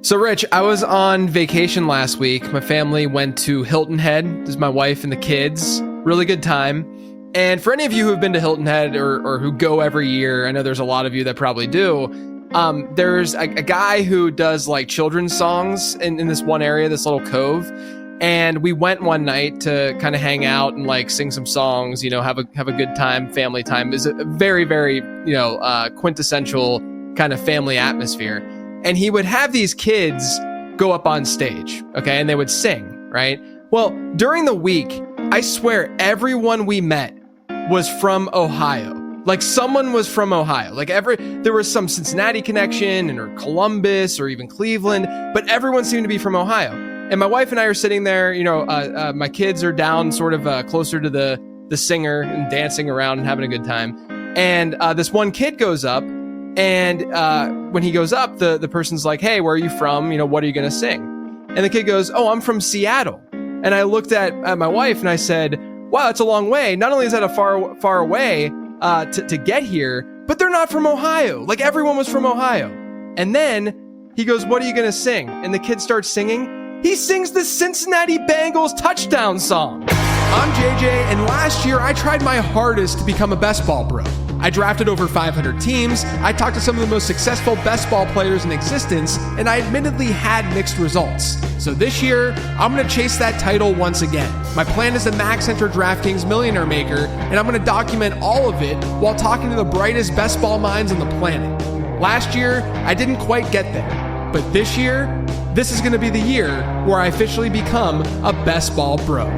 So, Rich, I was on vacation last week. My family went to Hilton Head. This is my wife and the kids. Really good time. And for any of you who have been to Hilton Head or who go every year, I know there's a lot of you that probably do. There's a guy who does like children's songs in this one area, this little cove. And we went one night to kind of hang out and like sing some songs, you know, have a good time, family time. Is a very, very, quintessential kind of family atmosphere. And he would have these kids go up on stage, okay, and they would sing, right? Well, during the week, I swear everyone we met was from Ohio. Like someone was from Ohio. Like there was some Cincinnati connection or Columbus or even Cleveland, but everyone seemed to be from Ohio. And my wife and I are sitting there, my kids are down sort of closer to the singer and dancing around and having a good time. And this one kid goes up. And when he goes up, the person's like, hey, where are you from? You know, what are you going to sing? And the kid goes, oh, I'm from Seattle. And I looked at my wife and I said, wow, that's a long way. Not only is that a far away to get here, but they're not from Ohio. Like everyone was from Ohio. And then he goes, what are you going to sing? And the kid starts singing. He sings the Cincinnati Bengals touchdown song. I'm JJ, and last year I tried my hardest to become a best ball bro. I drafted over 500 teams, I talked to some of the most successful best ball players in existence, and I admittedly had mixed results. So this year, I'm going to chase that title once again. My plan is to max enter DraftKings Millionaire Maker, and I'm going to document all of it while talking to the brightest best ball minds on the planet. Last year, I didn't quite get there, but this year, this is going to be the year where I officially become a best ball bro.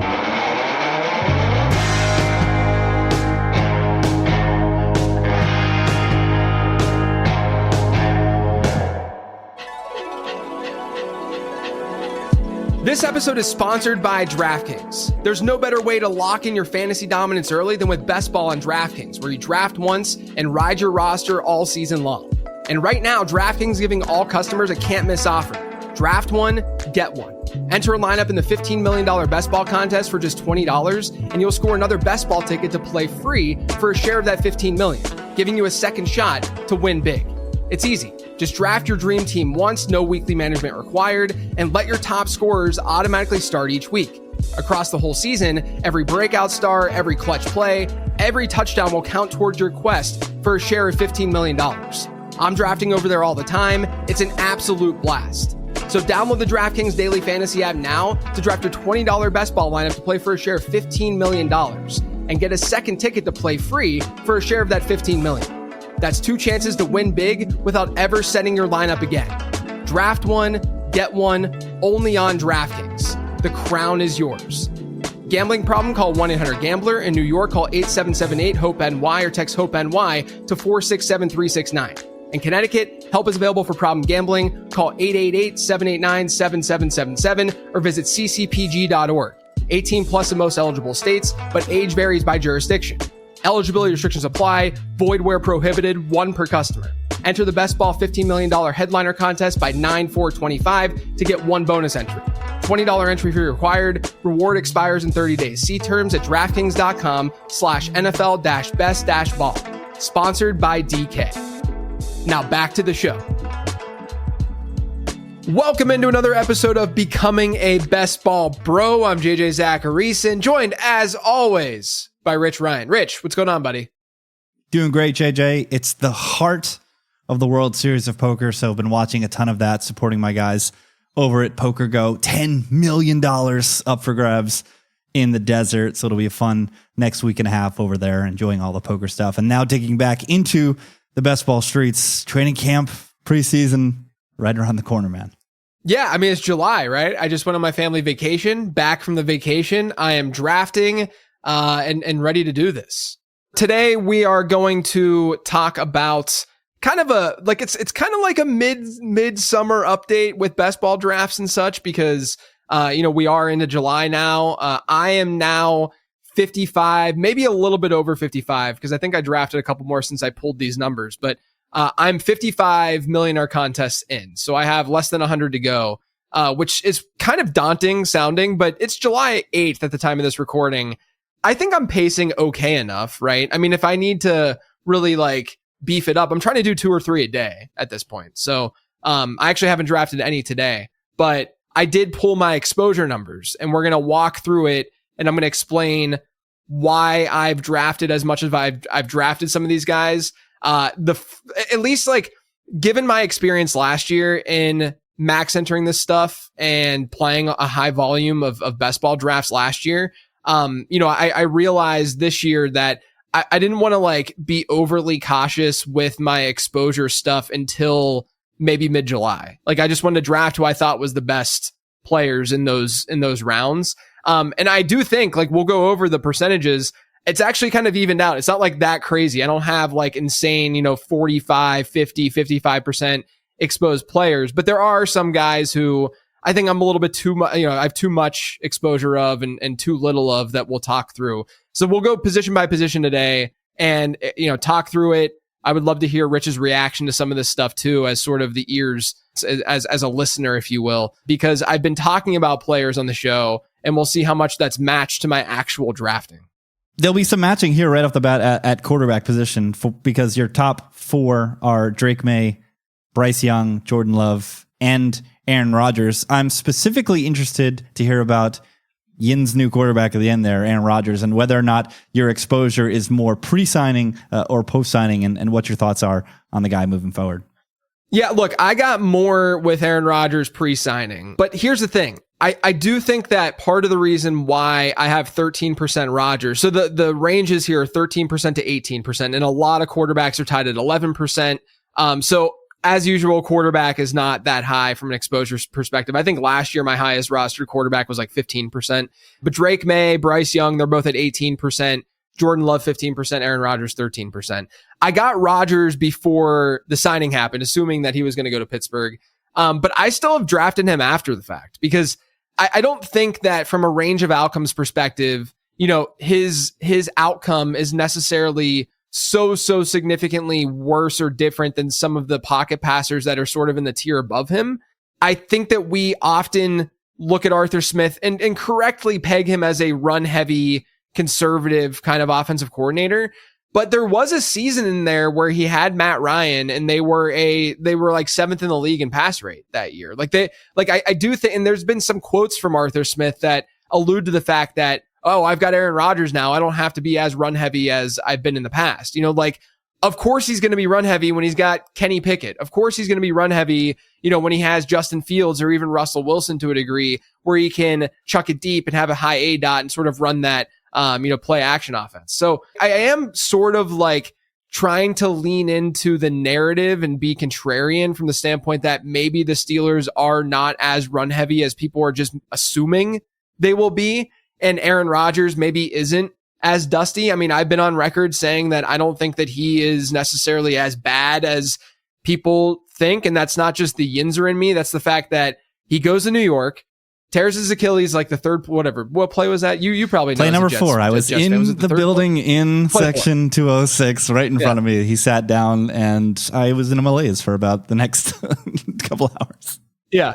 This episode is sponsored by DraftKings. There's no better way to lock in your fantasy dominance early than with Best Ball on DraftKings, where you draft once and ride your roster all season long. And right now, DraftKings is giving all customers a can't-miss offer. Draft one, get one. Enter a lineup in the $15 million Best Ball contest for just $20, and you'll score another Best Ball ticket to play free for a share of that $15 million, giving you a second shot to win big. It's easy. Just draft your dream team once, no weekly management required, and let your top scorers automatically start each week. Across the whole season, every breakout star, every clutch play, every touchdown will count towards your quest for a share of $15 million. I'm drafting over there all the time. It's an absolute blast. So download the DraftKings Daily Fantasy app now to draft your $20 best ball lineup to play for a share of $15 million and get a second ticket to play free for a share of that $15 million. That's two chances to win big without ever setting your lineup again. Draft one, get one, only on DraftKings. The crown is yours. Gambling problem? Call 1-800-GAMBLER. In New York, call 877-8-HOPE-NY or text HOPE-NY to 467-369. In Connecticut, help is available for problem gambling. Call 888-789-7777 or visit ccpg.org. 18 plus in most eligible states, but age varies by jurisdiction. Eligibility restrictions apply. Void where prohibited. One per customer. Enter the Best Ball $15 million headliner contest by 9/4/25 to get one bonus entry. $20 entry fee required. Reward expires in 30 days. See terms at DraftKings.com/NFL-best-ball. Sponsored by DK. Now back to the show. Welcome into another episode of Becoming a Best Ball Bro. I'm JJ Zacharyson, joined as always by Rich Ryan. Rich, what's going on, buddy? Doing great, JJ. It's the heart of the World Series of Poker, so I've been watching a ton of that, supporting my guys over at Poker Go. $10 million up for grabs in the desert, so it'll be a fun next week and a half over there, enjoying all the poker stuff. And now digging back into the best ball streets, training camp, preseason, right around the corner, man. Yeah, I mean, it's July, right? I just went on my family vacation. Back from the vacation, I am drafting and ready to do this. Today, we are going to talk about kind of a, like, it's kind of like a mid-summer update with best ball drafts and such, because, we are into July now. I am now 55, maybe a little bit over 55, because I think I drafted a couple more since I pulled these numbers, but I'm 55 millionaire contests in, so I have less than 100 to go, which is kind of daunting sounding, but it's July 8th at the time of this recording. I think I'm pacing okay enough, right? I mean, if I need to really like beef it up, I'm trying to do 2 or 3 a day at this point. So I actually haven't drafted any today, but I did pull my exposure numbers, and we're going to walk through it, and I'm going to explain why I've drafted as much as I've drafted some of these guys. At least like given my experience last year in max entering this stuff and playing a high volume of best ball drafts last year, I realized this year that I didn't want to like be overly cautious with my exposure stuff until maybe mid-July. Like I just wanted to draft who I thought was the best players in those rounds. And I do think like we'll go over the percentages. It's actually kind of evened out. It's not like that crazy. I don't have like insane, 45, 50, 55% exposed players, but there are some guys who I think I'm a little bit too much, I have too much exposure of and too little of that we'll talk through. So we'll go position by position today and, talk through it. I would love to hear Rich's reaction to some of this stuff too, as sort of the ears, as a listener, if you will, because I've been talking about players on the show and we'll see how much that's matched to my actual drafting. There'll be some matching here right off the bat at quarterback position because your top four are Drake May, Bryce Young, Jordan Love, and Aaron Rodgers. I'm specifically interested to hear about Yin's new quarterback at the end there, Aaron Rodgers, and whether or not your exposure is more pre-signing or post-signing and what your thoughts are on the guy moving forward. Yeah, look, I got more with Aaron Rodgers pre-signing, but here's the thing. I do think that part of the reason why I have 13% Rodgers, so the ranges here are 13% to 18%, and a lot of quarterbacks are tied at 11%. So as usual, quarterback is not that high from an exposure perspective. I think last year my highest roster quarterback was like 15%, but Drake May, Bryce Young, they're both at 18%. Jordan Love 15%, Aaron Rodgers 13%. I got Rodgers before the signing happened, assuming that he was going to go to Pittsburgh. But I still have drafted him after the fact because I don't think that from a range of outcomes perspective, his outcome is necessarily so significantly worse or different than some of the pocket passers that are sort of in the tier above him. I think that we often look at Arthur Smith and correctly peg him as a run heavy, conservative kind of offensive coordinator. But there was a season in there where he had Matt Ryan and they were like seventh in the league in pass rate that year. I do think, and there's been some quotes from Arthur Smith that allude to the fact that, oh, I've got Aaron Rodgers now. I don't have to be as run heavy as I've been in the past. Of course he's going to be run heavy when he's got Kenny Pickett. Of course he's going to be run heavy, when he has Justin Fields or even Russell Wilson to a degree where he can chuck it deep and have a high A dot and sort of run that, play action offense. So I am sort of like trying to lean into the narrative and be contrarian from the standpoint that maybe the Steelers are not as run heavy as people are just assuming they will be. And Aaron Rodgers maybe isn't as dusty. I mean, I've been on record saying that I don't think that he is necessarily as bad as people think. And that's not just the Yinzer in me. That's the fact that he goes to New York, tears his Achilles like the third, whatever. What play was that? You probably know. Play number 4. I was in the building in section 206 right in front of me. He sat down and I was in a malaise for about the next couple hours. Yeah.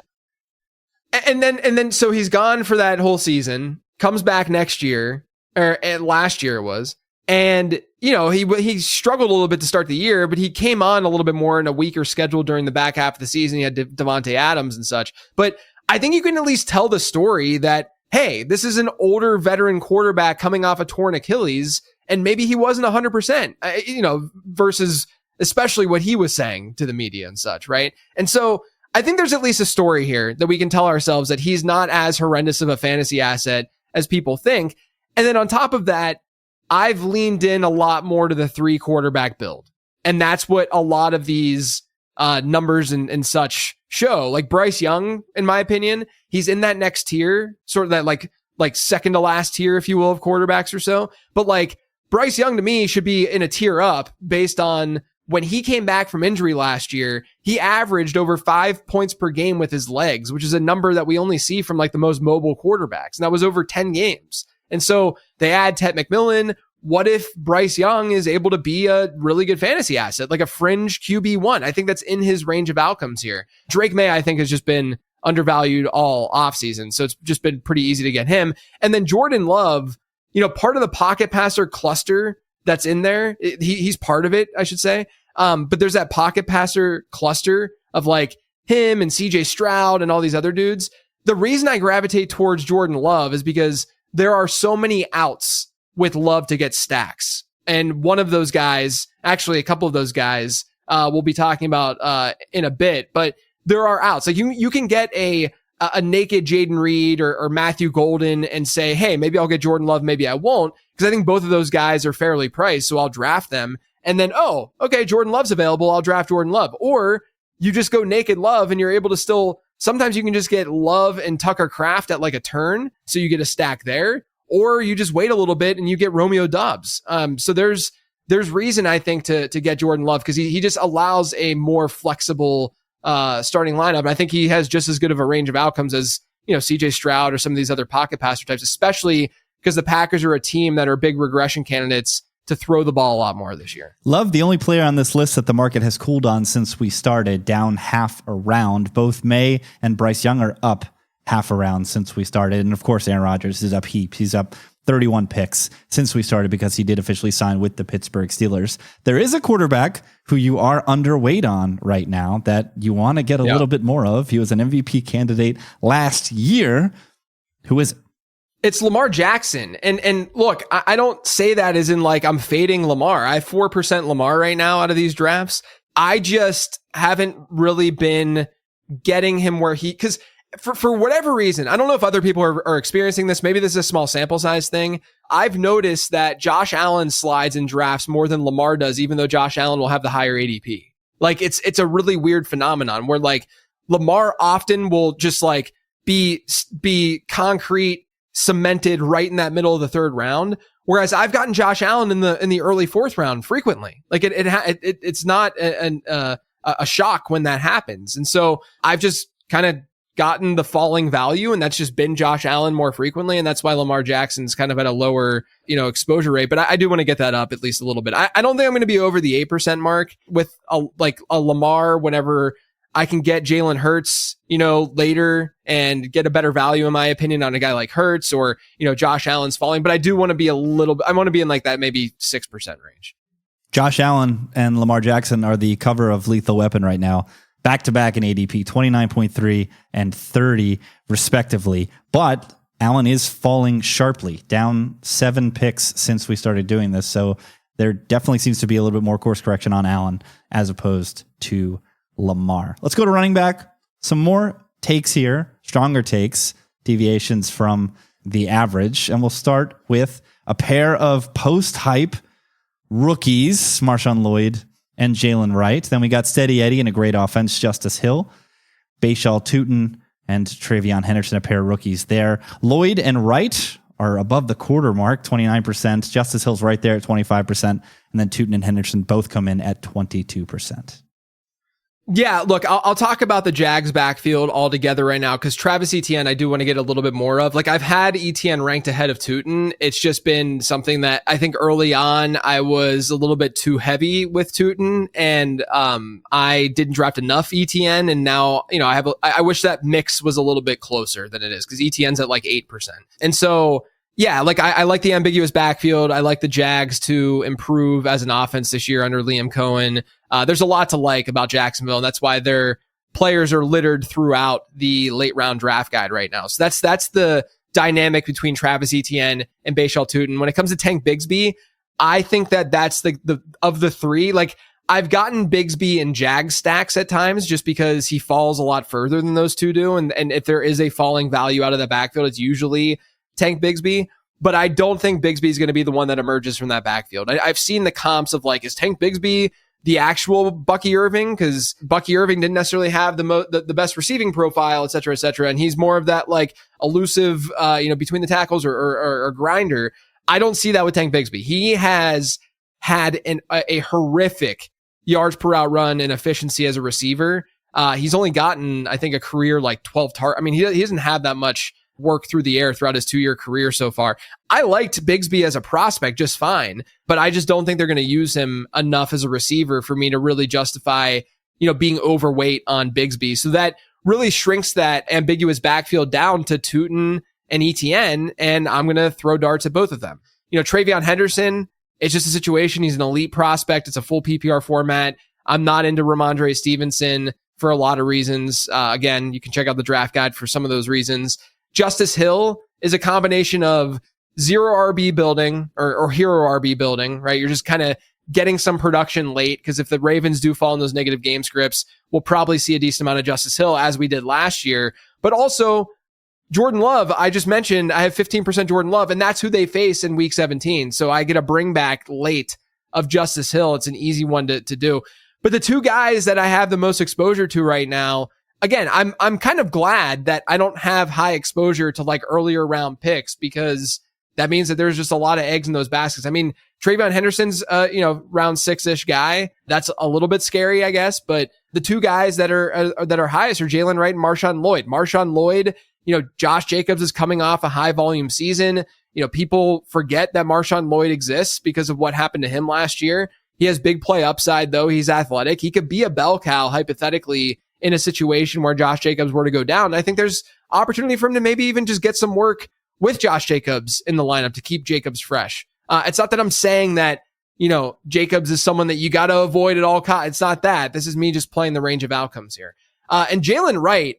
And then so he's gone for that whole season, comes back next year, or last year it was. And, he struggled a little bit to start the year, but he came on a little bit more in a weaker schedule during the back half of the season. He had Devontae Adams and such. But I think you can at least tell the story that, hey, this is an older veteran quarterback coming off a torn Achilles, and maybe he wasn't 100%, versus especially what he was saying to the media and such, right? And so I think there's at least a story here that we can tell ourselves that he's not as horrendous of a fantasy asset as people think. And then on top of that, I've leaned in a lot more to the 3 quarterback build. And that's what a lot of these numbers and such show. Like Bryce Young, in my opinion, he's in that next tier, sort of that like second to last tier, if you will, of quarterbacks or so. But like Bryce Young to me should be in a tier up based on when he came back from injury last year, he averaged over 5 points per game with his legs, which is a number that we only see from like the most mobile quarterbacks. And that was over 10 games. And so they add Ted McMillan. What if Bryce Young is able to be a really good fantasy asset, like a fringe QB1? I think that's in his range of outcomes here. Drake May, I think, has just been undervalued all offseason. So it's just been pretty easy to get him. And then Jordan Love, part of the pocket passer cluster that's in there. He's part of it, I should say. But there's that pocket passer cluster of like him and CJ Stroud and all these other dudes. The reason I gravitate towards Jordan Love is because there are so many outs with Love to get stacks. And one of those guys, actually a couple of those guys, we'll be talking about in a bit, but there are outs. Like you can get a naked Jaden Reed or Matthew Golden and say, hey, maybe I'll get Jordan Love, maybe I won't, because I think both of those guys are fairly priced, so I'll draft them. And then, oh, okay, Jordan Love's available, I'll draft Jordan Love. Or you just go naked Love and you're able to still, sometimes you can just get Love and Tucker Kraft at like a turn, so you get a stack there. Or you just wait a little bit and you get Romeo Doubs. So there's reason, I think, to get Jordan Love, because he just allows a more flexible starting lineup. And I think he has just as good of a range of outcomes as, CJ Stroud or some of these other pocket passer types, especially because the Packers are a team that are big regression candidates to throw the ball a lot more this year. Love, the only player on this list that the market has cooled on since we started, down half a round. Both May and Bryce Young are up half a round since we started. And of course, Aaron Rodgers is up heaps. He's up 31 picks since we started because he did officially sign with the Pittsburgh Steelers. There is a quarterback who you are underweight on right now that you want to get a little bit more of. He was an MVP candidate last year. Who is it? It's Lamar Jackson. And look, I don't say that as in like I'm fading Lamar. I have 4% Lamar right now out of these drafts. I just haven't really been getting him where because for whatever reason, I don't know if other people are experiencing this. Maybe this is a small sample size thing. I've noticed that Josh Allen slides in drafts more than Lamar does, even though Josh Allen will have the higher ADP. Like it's a really weird phenomenon where like Lamar often will just like be concrete, cemented right in that middle of the third round. Whereas I've gotten Josh Allen in the early fourth round frequently. Like it's not a shock when that happens. And so I've just kind of gotten the falling value, and that's just been Josh Allen more frequently. And that's why Lamar Jackson's kind of at a lower, exposure rate. But I do want to get that up at least a little bit. I don't think I'm going to be over the 8% mark with a Lamar whenever I can get Jalen Hurts, later and get a better value, in my opinion, on a guy like Hurts or, Josh Allen's falling. But I do want to be I want to be in like that maybe 6% range. Josh Allen and Lamar Jackson are the cover of Lethal Weapon right now, back to back in ADP, 29.3 and 30 respectively. But Allen is falling sharply, down 7 picks since we started doing this. So there definitely seems to be a little bit more course correction on Allen as opposed to Lamar. Let's go to running back. Some more takes here, stronger takes, deviations from the average. And we'll start with a pair of post-hype rookies, Marshawn Lloyd and Jalen Wright. Then we got Steady Eddie and a great offense, Justice Hill, Bashal Tootin, and Travion Henderson, a pair of rookies there. Lloyd and Wright are above the quarter mark, 29%. Justice Hill's right there at 25%. And then Tootin and Henderson both come in at 22%. Yeah, look, I'll talk about the Jags backfield all together right now because Travis Etienne, I do want to get a little bit more of. Like, I've had Etienne ranked ahead of Tootin. It's just been something that I think early on I was a little bit too heavy with Tootin, and I didn't draft enough Etienne. And now, I wish that mix was a little bit closer than it is because Etienne's at like 8%. And so, yeah, like I like the ambiguous backfield. I like the Jags to improve as an offense this year under Liam Cohen. There's a lot to like about Jacksonville, and that's why their players are littered throughout the late round draft guide right now. So that's the dynamic between Travis Etienne and Bashal Tootin. When it comes to Tank Bigsby, I think that's the of the three. Like, I've gotten Bigsby in Jag stacks at times just because he falls a lot further than those two do, and if there is a falling value out of the backfield, it's usually Tank Bigsby. But I don't think Bigsby is going to be the one that emerges from that backfield. I've seen the comps of like, is Tank Bigsby the actual Bucky Irving? Because Bucky Irving didn't necessarily have the best receiving profile, et cetera, and he's more of that like elusive, between the tackles or grinder. I don't see that with Tank Bigsby. He has had a horrific yards per out run and efficiency as a receiver. He's only gotten, I think, a career like 12 targets. I mean, he doesn't have that much work through the air throughout his 2-year career so far. I liked Bigsby as a prospect just fine, but I just don't think they're going to use him enough as a receiver for me to really justify, being overweight on Bigsby. So that really shrinks that ambiguous backfield down to Tootin and Etienne, and I'm going to throw darts at both of them. Travion Henderson, it's just a situation. He's an elite prospect. It's a full PPR format. I'm not into Ramondre Stevenson for a lot of reasons. Again, you can check out the draft guide for some of those reasons. Justice Hill is a combination of zero RB building or hero RB building, right? You're just kind of getting some production late because if the Ravens do fall in those negative game scripts, we'll probably see a decent amount of Justice Hill as we did last year. But also Jordan Love, I just mentioned I have 15% Jordan Love, and that's who they face in week 17. So I get a bring back late of Justice Hill. It's an easy one to do. But the two guys that I have the most exposure to right now, again, I'm kind of glad that I don't have high exposure to like earlier round picks because that means that there's just a lot of eggs in those baskets. I mean, Travion Henderson's, round 6-ish guy. That's a little bit scary, I guess. But the two guys that are highest are Jalen Wright and Marshawn Lloyd. Marshawn Lloyd, Josh Jacobs is coming off a high volume season. People forget that Marshawn Lloyd exists because of what happened to him last year. He has big play upside, though. He's athletic. He could be a bell cow, hypothetically, in a situation where Josh Jacobs were to go down. I think there's opportunity for him to maybe even just get some work with Josh Jacobs in the lineup to keep Jacobs fresh. It's not that I'm saying that, Jacobs is someone that you got to avoid at all costs. It's not that. This is me just playing the range of outcomes here. And Jalen Wright,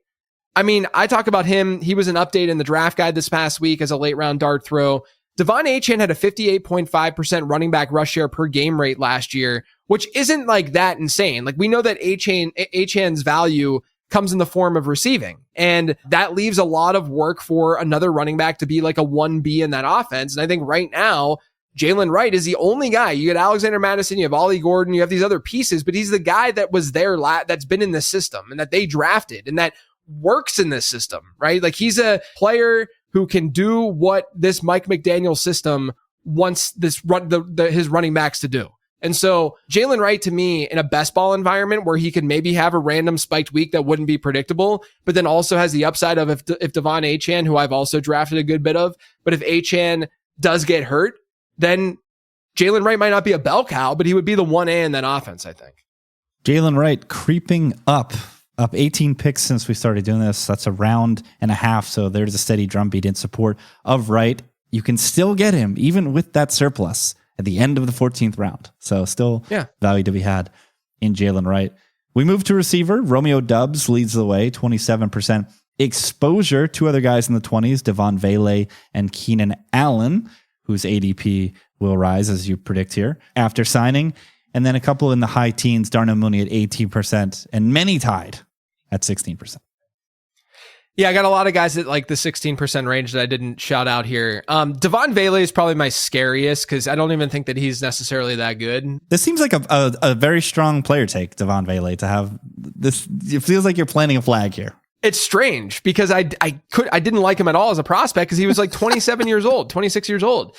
I mean, I talk about him. He was an update in the draft guide this past week as a late round dart throw. Devon Achane had a 58.5% running back rush share per game rate last year, which isn't like that insane. Like we know that Achane's value comes in the form of receiving, and that leaves a lot of work for another running back to be like a 1B in that offense. And I think right now, Jalen Wright is the only guy. You get Alexander Madison, you have Ollie Gordon, you have these other pieces, but he's the guy that was there that's been in the system and that they drafted and that works in this system, right? Like he's a player who can do what this Mike McDaniel system wants his running backs to do. And so Jalen Wright, to me, in a best ball environment where he could maybe have a random spiked week that wouldn't be predictable, but then also has the upside of if Devon Achane, who I've also drafted a good bit of, but if Achane does get hurt, then Jalen Wright might not be a bell cow, but he would be the 1A in that offense, I think. Jalen Wright creeping up 18 picks since we started doing this. That's a round and a half. So there's a steady drumbeat in support of Wright. You can still get him even with that surplus at the end of the 14th round. So still value to be had in Jalen Wright. We move to receiver. Romeo Doubs leads the way, 27% exposure. Two other guys in the 20s, Devon Vele and Keenan Allen, whose ADP will rise as you predict here after signing. And then a couple in the high teens, Darnell Mooney at 18% and many tied at 16%. Yeah, I got a lot of guys at like the 16% range that I didn't shout out here. Devon Vele is probably my scariest because I don't even think that he's necessarily that good. This seems like a very strong player take, Devon Vele, to have this. It feels like you're planting a flag here. It's strange because I didn't like him at all as a prospect because he was like 27 years old, 26 years old.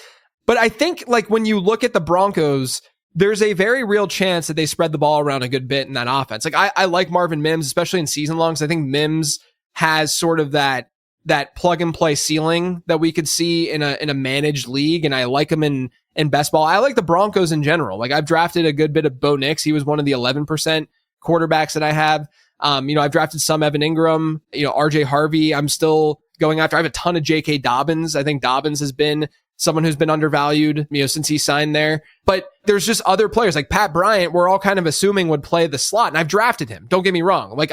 But I think like when you look at the Broncos, there's a very real chance that they spread the ball around a good bit in that offense. Like I like Marvin Mims, especially in season longs. I think Mims has sort of that plug and play ceiling that we could see in a managed league. And I like him in best ball. I like the Broncos in general. Like I've drafted a good bit of Bo Nix. He was one of the 11% quarterbacks that I have. I've drafted some Evan Ingram, RJ Harvey. I'm still going after. I have a ton of J.K. Dobbins. I think Dobbins has been someone who's been undervalued, since he signed there. But there's just other players like Pat Bryant, we're all kind of assuming would play the slot. And I've drafted him. Don't get me wrong. Like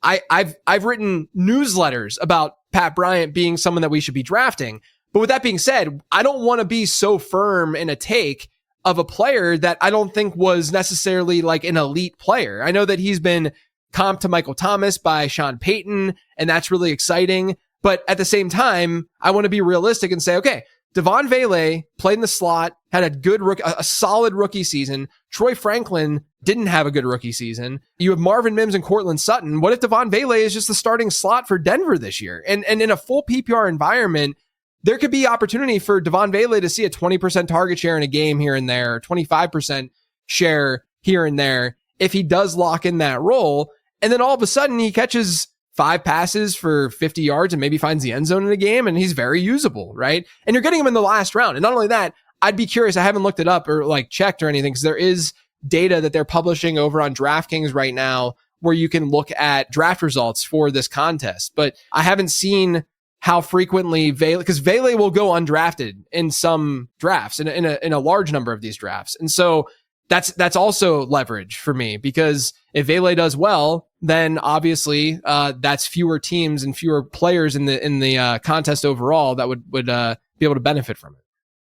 I've written newsletters about Pat Bryant being someone that we should be drafting. But with that being said, I don't want to be so firm in a take of a player that I don't think was necessarily like an elite player. I know that he's been comped to Michael Thomas by Sean Payton, and that's really exciting. But at the same time, I want to be realistic and say, okay, Devon Vele played in the slot, had a solid rookie season. Troy Franklin didn't have a good rookie season. You have Marvin Mims and Cortland Sutton. What if Devon Vele is just the starting slot for Denver this year? And in a full PPR environment, there could be opportunity for Devon Vele to see a 20% target share in a game here and there, or 25% share here and there if he does lock in that role. And then all of a sudden he catches 5 passes for 50 yards and maybe finds the end zone in a game, and he's very usable, right? And you're getting him in the last round. And not only that, I'd be curious. I haven't looked it up or like checked or anything because there is data that they're publishing over on DraftKings right now where you can look at draft results for this contest. But I haven't seen how frequently because Vele will go undrafted in some drafts, in a large number of these drafts. And so that's also leverage for me, because if Vele does well, then obviously that's fewer teams and fewer players in the contest overall that would be able to benefit from it.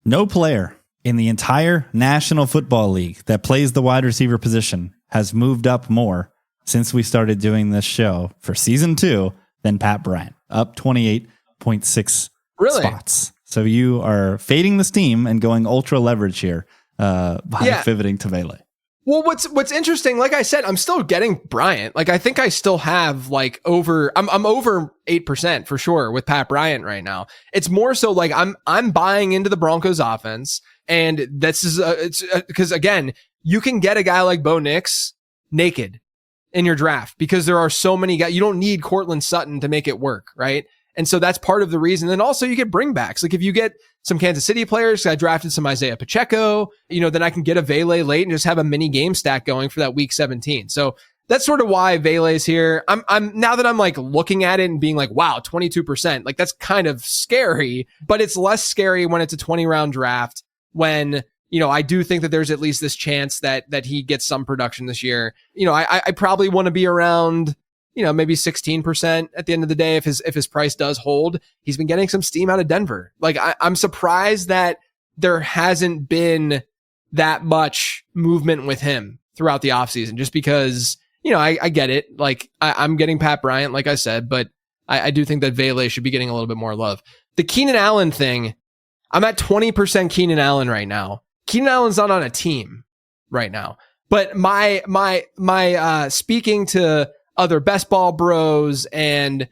No player in the entire National Football League that plays the wide receiver position has moved up more since we started doing this show for season 2 than Pat Bryant, up 28.6 spots. So you are fading the steam and going ultra leverage here by pivoting to Vele. Well, what's interesting, like I said, I'm still getting Bryant. Like, I think I still have like I'm over 8% for sure with Pat Bryant right now. It's more so like I'm buying into the Broncos offense, and this is it's because again, you can get a guy like Bo Nix naked in your draft because there are so many guys. You don't need Cortland Sutton to make it work, right? And so that's part of the reason. And also you get bringbacks. Like if you get some Kansas City players, I drafted some Isaiah Pacheco, then I can get a Vele late and just have a mini game stack going for that week 17. So that's sort of why Vele's here. I'm now that I'm like looking at it and being like, wow, 22%, like that's kind of scary, but it's less scary when it's a 20 round draft when, I do think that there's at least this chance that he gets some production this year. I probably want to be around, maybe 16% at the end of the day if his price does hold. He's been getting some steam out of Denver. Like I'm surprised that there hasn't been that much movement with him throughout the offseason, just because, I get it. Like I'm getting Pat Bryant, like I said, but I do think that Vele should be getting a little bit more love. The Keenan Allen thing, I'm at 20% Keenan Allen right now. Keenan Allen's not on a team right now, but my speaking to other best ball bros and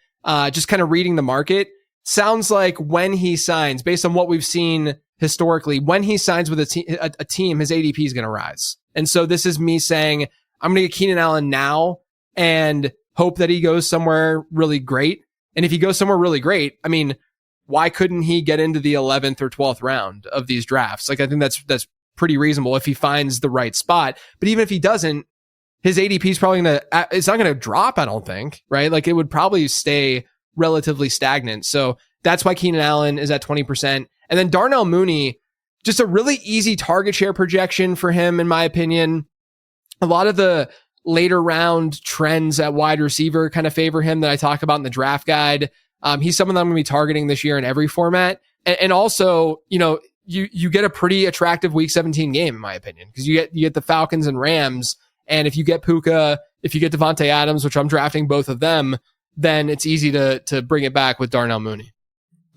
just kind of reading the market, sounds like when he signs, based on what we've seen historically, when he signs with a team, his ADP is going to rise. And so this is me saying, I'm going to get Keenan Allen now and hope that he goes somewhere really great. And if he goes somewhere really great, I mean, why couldn't he get into the 11th or 12th round of these drafts? Like, I think that's pretty reasonable if he finds the right spot. But even if he doesn't, his ADP is probably it's not going to drop, I don't think, right? Like it would probably stay relatively stagnant. So that's why Keenan Allen is at 20%. And then Darnell Mooney, just a really easy target share projection for him, in my opinion. A lot of the later round trends at wide receiver kind of favor him that I talk about in the draft guide. He's someone that I'm going to be targeting this year in every format. And also, you get a pretty attractive week 17 game, in my opinion, because you get the Falcons and Rams. And if you get Puka, if you get Devontae Adams, which I'm drafting both of them, then it's easy to bring it back with Darnell Mooney.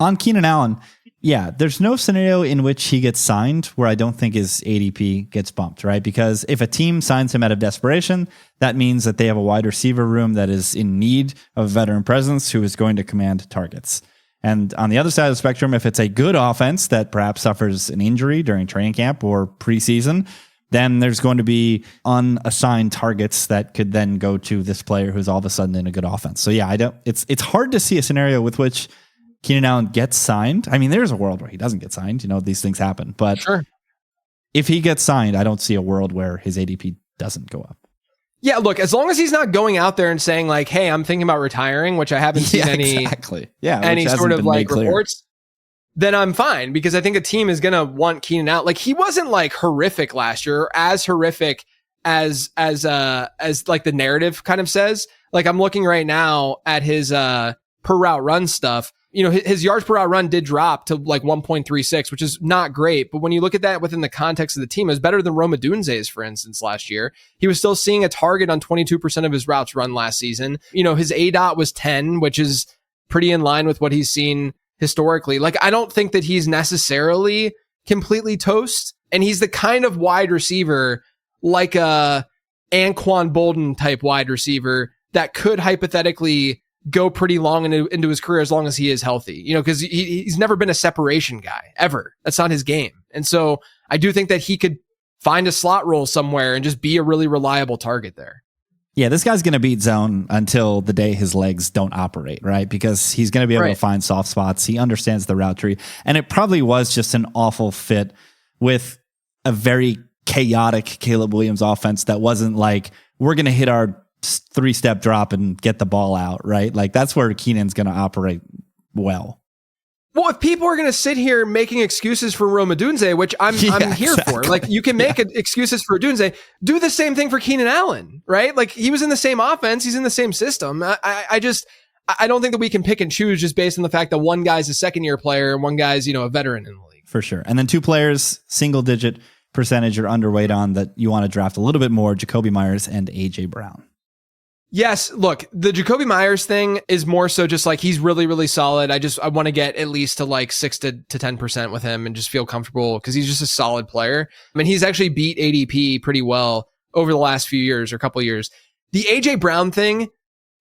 On Keenan Allen, yeah, there's no scenario in which he gets signed where I don't think his ADP gets bumped, right? Because if a team signs him out of desperation, that means that they have a wide receiver room that is in need of veteran presence who is going to command targets. And on the other side of the spectrum, if it's a good offense that perhaps suffers an injury during training camp or preseason, then there's going to be unassigned targets that could then go to this player who's all of a sudden in a good offense. So yeah, it's hard to see a scenario with which Keenan Allen gets signed. I mean, there's a world where he doesn't get signed. These things happen. But sure, if he gets signed, I don't see a world where his ADP doesn't go up. Yeah, look, as long as he's not going out there and saying like, hey, I'm thinking about retiring, which I haven't seen any sort of like reports, then I'm fine, because I think a team is going to want Keenan Allen. Like, he wasn't like horrific last year, or as horrific as like the narrative kind of says. Like, I'm looking right now at his per route run stuff. His yards per route run did drop to like 1.36, which is not great. But when you look at that within the context of the team, it was better than Roma Dunze's, for instance, last year. He was still seeing a target on 22% of his routes run last season. His ADOT was 10, which is pretty in line with what he's seen historically. Like, I don't think that he's necessarily completely toast. And he's the kind of wide receiver, like a Anquan Bolden type wide receiver, that could hypothetically go pretty long into his career as long as he is healthy, because he's never been a separation guy ever. That's not his game. And so I do think that he could find a slot role somewhere and just be a really reliable target there. Yeah, this guy's going to beat zone until the day his legs don't operate, right? Because he's going to be able to find soft spots. He understands the route tree. And it probably was just an awful fit with a very chaotic Caleb Williams offense that wasn't like, we're going to hit our 3-step drop and get the ball out, right? Like, that's where Keenan's going to operate well. Well, if people are going to sit here making excuses for Rome Odunze, which I'm here for, like you can make excuses for Odunze, do the same thing for Keenan Allen, right? Like he was in the same offense, he's in the same system. I don't think that we can pick and choose just based on the fact that one guy's a second-year player and one guy's, a veteran in the league. For sure. And then 2 players, single-digit percentage you're underweight on that you want to draft a little bit more, Jacoby Myers and A.J. Brown. Yes, look, the Jacoby Myers thing is more so just like he's really, really solid. I want to get at least to like 6 to 10% with him and just feel comfortable because he's just a solid player. I mean, he's actually beat ADP pretty well over the last few years or couple years. The AJ Brown thing,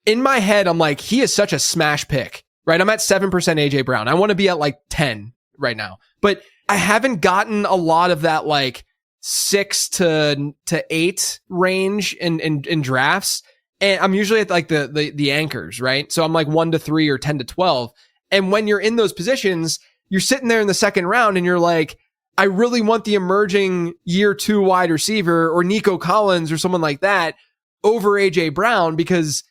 in my head, I'm like, he is such a smash pick, right? I'm at 7% AJ Brown. I want to be at like 10 right now, but I haven't gotten a lot of that like 6 to 8 range in drafts. And I'm usually at like the anchors, right? So I'm like 1 to 3 or 10 to 12. And when you're in those positions, you're sitting there in the second round and you're like, I really want the emerging year 2 wide receiver or Nico Collins or someone like that over AJ Brown because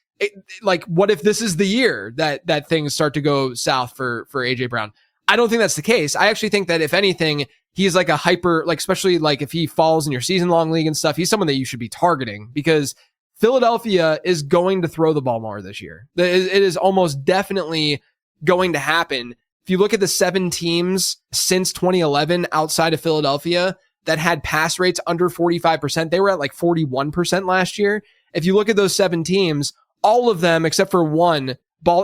like, what if this is the year that things start to go south for AJ Brown? I don't think that's the case. I actually think that if anything, he's like a hyper, like, especially like if he falls in your season long league and stuff, he's someone that you should be targeting because Philadelphia is going to throw the ball more this year. It is almost definitely going to happen. If you look at the 7 teams since 2011 outside of Philadelphia that had pass rates under 45%, they were at like 41% last year. If you look at those 7 teams, all of them except for one, it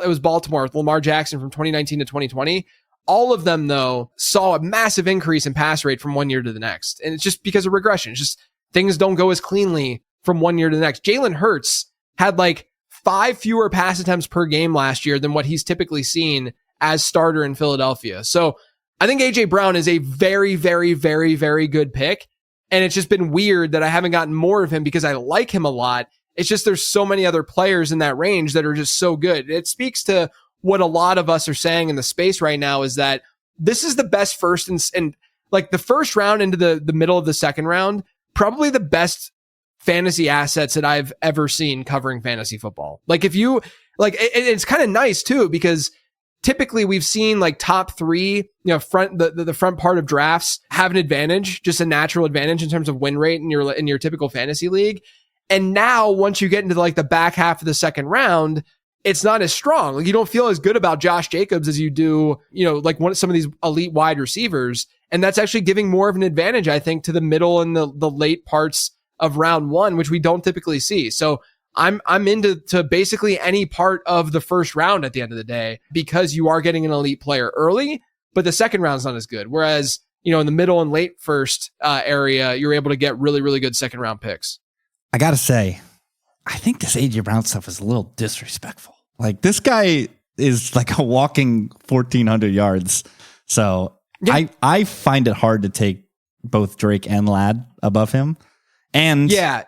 was Baltimore with Lamar Jackson from 2019 to 2020. All of them, though, saw a massive increase in pass rate from one year to the next. And it's just because of regression. It's just things don't go as cleanly from one year to the next. Jalen Hurts had like 5 fewer pass attempts per game last year than what he's typically seen as starter in Philadelphia. So I think AJ Brown is a very, very, very, very good pick. And it's just been weird that I haven't gotten more of him because I like him a lot. It's just there's so many other players in that range that are just so good. It speaks to what a lot of us are saying in the space right now is that this is the best first and like the first round into the middle of the second round, probably the best fantasy assets that I've ever seen covering fantasy football. Like if you like, it's kind of nice too, because typically we've seen like top 3, the front part of drafts have an advantage, just a natural advantage in terms of win rate in your typical fantasy league. And now once you get into like the back half of the second round, it's not as strong. Like you don't feel as good about Josh Jacobs as you do, like some of these elite wide receivers. And that's actually giving more of an advantage, I think, to the middle and the late parts of round 1, which we don't typically see. So I'm into basically any part of the first round at the end of the day, because you are getting an elite player early, but the second round's not as good. Whereas, in the middle and late first area, you're able to get really, really good second round picks. I got to say, I think this AJ Brown stuff is a little disrespectful. Like this guy is like a walking 1,400 yards. So yeah. I find it hard to take both Drake and Ladd above him. And yeah.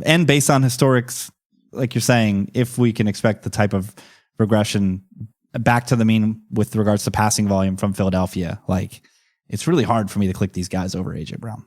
And based on historics, like you're saying, if we can expect the type of regression back to the mean with regards to passing volume from Philadelphia, like it's really hard for me to click these guys over AJ Brown.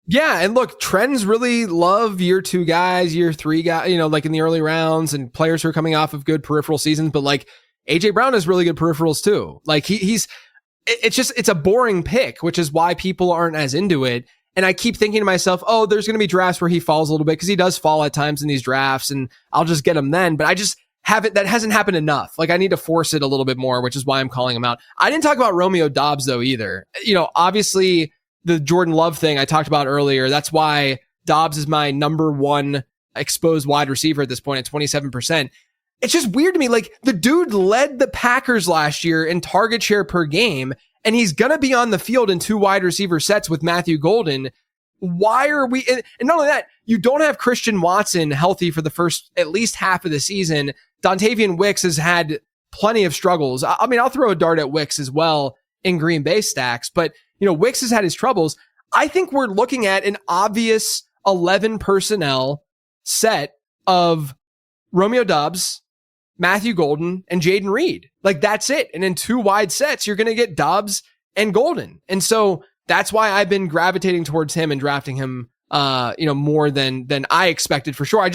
Yeah, and look, trends really love year 2 guys, year 3 guys, like in the early rounds, and players who are coming off of good peripheral seasons. But like AJ Brown has really good peripherals too. Like it's a boring pick, which is why people aren't as into it. And I keep thinking to myself, oh, there's going to be drafts where he falls a little bit because he does fall at times in these drafts, and I'll just get him then. But I just that hasn't happened enough. Like I need to force it a little bit more, which is why I'm calling him out. I didn't talk about Romeo Doubs though either. Obviously the Jordan Love thing I talked about earlier. That's why Doubs is my number 1 exposed wide receiver at this point at 27%. It's just weird to me. Like the dude led the Packers last year in target share per game, and he's going to be on the field in 2 wide receiver sets with Matthew Golden. Why are we, and not only that, you don't have Christian Watson healthy for the first at least half of the season. Dontavian Wicks has had plenty of struggles. I mean, I'll throw a dart at Wicks as well in Green Bay stacks, but Wicks has had his troubles. I think we're looking at an obvious 11 personnel set of Romeo Doubs, Matthew Golden, and Jaden Reed. Like that's it. And in 2 wide sets, you're going to get Doubs and Golden. And so that's why I've been gravitating towards him and drafting him, more than I expected for sure.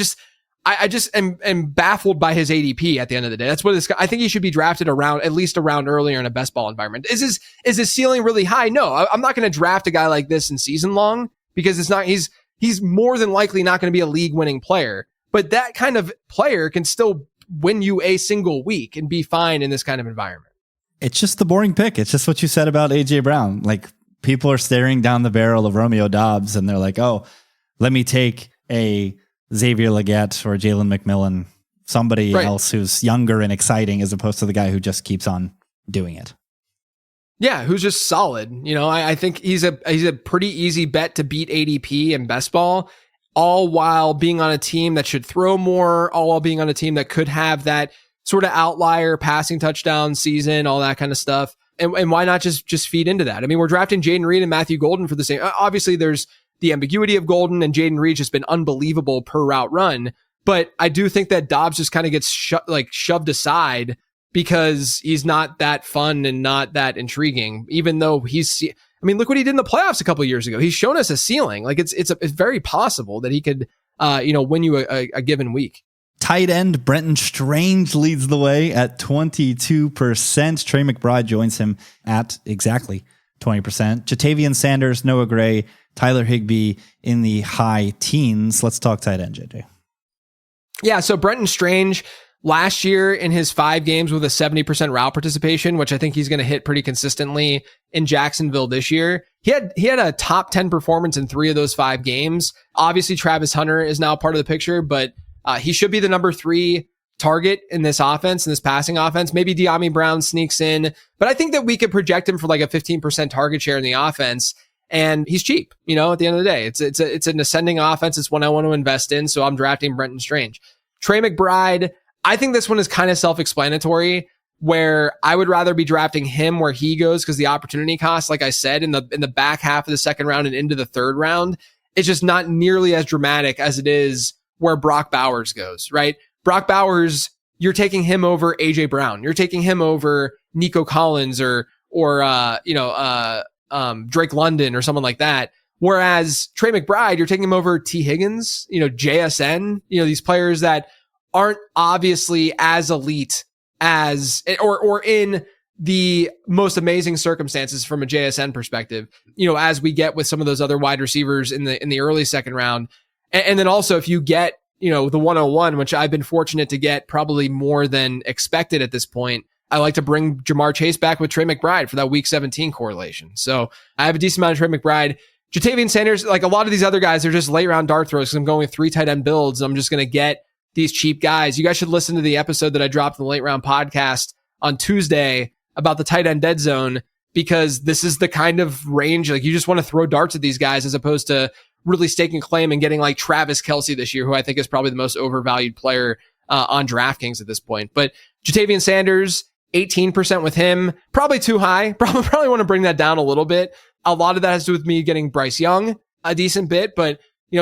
I just am baffled by his ADP at the end of the day. That's what this guy, I think he should be drafted at least around earlier in a best ball environment. Is his ceiling really high? No, I'm not going to draft a guy like this in season long because he's more than likely not going to be a league winning player. But that kind of player can still win you a single week and be fine in this kind of environment. It's just the boring pick. It's just what you said about AJ Brown. Like, people are staring down the barrel of Romeo Dobbs and they're like, oh, let me take a Xavier Legette or Jalen McMillan, somebody else who's younger and exciting, as opposed to the guy who just keeps on doing it. Yeah, who's just solid. I think he's a pretty easy bet to beat ADP in best ball, all while being on a team that should throw more, all while being on a team that could have that sort of outlier passing touchdown season, all that kind of stuff. And why not just feed into that? I mean, we're drafting Jaden Reed and Matthew Golden for the same. Obviously, there's the ambiguity of Golden, and Jaden Reed's just been unbelievable per route run. But I do think that Dobbs just kind of gets shoved aside because he's not that fun and not that intriguing, even though look what he did in the playoffs a couple of years ago. He's shown us a ceiling. Like it's very possible that he could, win you a given week. Tight end Brenton Strange leads the way at 22%. Trey McBride joins him at exactly 20%. Jatavian Sanders, Noah Gray, Tyler Higbee in the high teens. Let's talk tight end, JJ. Yeah, so Brenton Strange last year in his 5 games with a 70% route participation, which I think he's going to hit pretty consistently in Jacksonville this year. He had a top 10 performance in 3 of those 5 games. Obviously, Travis Hunter is now part of the picture, but he should be the number 3 target in this offense, in this passing offense. Maybe De'Ami Brown sneaks in, but I think that we could project him for like a 15% target share in the offense. And he's cheap, at the end of the day. It's an ascending offense. It's one I want to invest in. So I'm drafting Brenton Strange. Trey McBride, I think this one is kind of self-explanatory, where I would rather be drafting him where he goes because the opportunity cost, like I said, in the back half of the second round and into the third round, it's just not nearly as dramatic as it is where Brock Bowers goes, right? Brock Bowers, you're taking him over AJ Brown. You're taking him over Nico Collins or Drake London or someone like that. Whereas Trey McBride, you're taking him over T. Higgins, JSN, these players that aren't obviously as elite as, or in the most amazing circumstances from a JSN perspective, as we get with some of those other wide receivers in the early second round. And then also if you get, the 101, which I've been fortunate to get probably more than expected at this point, I like to bring Jamar Chase back with Trey McBride for that week 17 correlation. So I have a decent amount of Trey McBride. Jatavian Sanders, like a lot of these other guys, they're just late round dart throws because I'm going with 3 tight end builds. I'm just going to get these cheap guys. You guys should listen to the episode that I dropped in the late round podcast on Tuesday about the tight end dead zone, because this is the kind of range, like you just want to throw darts at these guys as opposed to really staking claim and getting like Travis Kelce this year, who I think is probably the most overvalued player on DraftKings at this point. But Jatavian Sanders, 18% with him, probably too high. Probably want to bring that down a little bit. A lot of that has to do with me getting Bryce Young a decent bit, but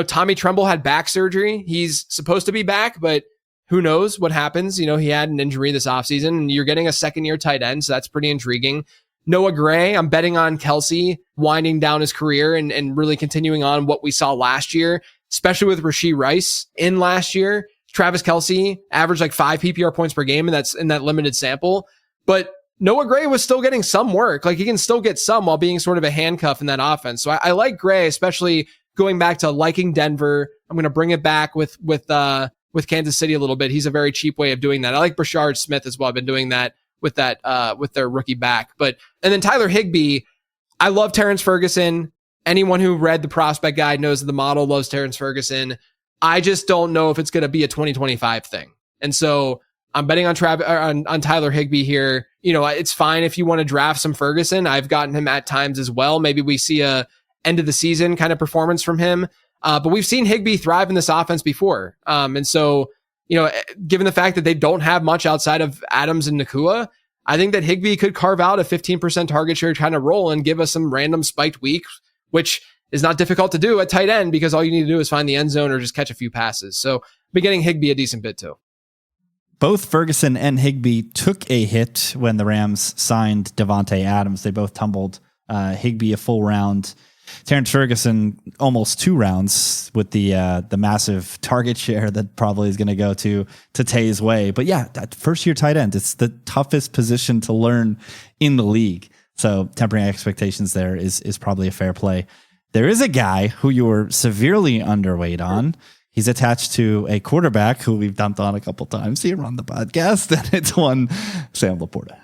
Tommy Tremble had back surgery. He's supposed to be back, but who knows what happens? He had an injury this offseason, and you're getting a second-year tight end, so that's pretty intriguing. Noah Gray, I'm betting on Kelce winding down his career and really continuing on what we saw last year, especially with Rashee Rice in last year. Travis Kelce averaged like 5 PPR points per game, and that's in that limited sample. But Noah Gray was still getting some work. Like he can still get some while being sort of a handcuff in that offense. So I like Gray, especially going back to liking Denver. I'm going to bring it back with Kansas City a little bit. He's a very cheap way of doing that. I like Brashard Smith as well. I've been doing that with their rookie back. And then Tyler Higbee, I love Terrence Ferguson. Anyone who read the prospect guide knows that the model loves Terrence Ferguson. I just don't know if it's going to be a 2025 thing. And so I'm betting on Tyler Higbee here. It's fine if you want to draft some Ferguson. I've gotten him at times as well. Maybe we see a end of the season kind of performance from him. But we've seen Higbee thrive in this offense before. And so, given the fact that they don't have much outside of Adams and Nakua, I think that Higbee could carve out a 15% target share kind of role and give us some random spiked weeks, which is not difficult to do at tight end because all you need to do is find the end zone or just catch a few passes. So I've getting Higbee a decent bit too. Both Ferguson and Higbee took a hit when the Rams signed Devontae Adams. They both tumbled. Higbee a full round Terrence Ferguson almost 2 rounds with the massive target share that probably is going to go to Tay's way. But yeah, that first year tight end, it's the toughest position to learn in the league. So tempering expectations there is probably a fair play. There is a guy who you were severely underweight on. He's attached to a quarterback who we've dumped on a couple times here on the podcast, and it's one Sam Laporta.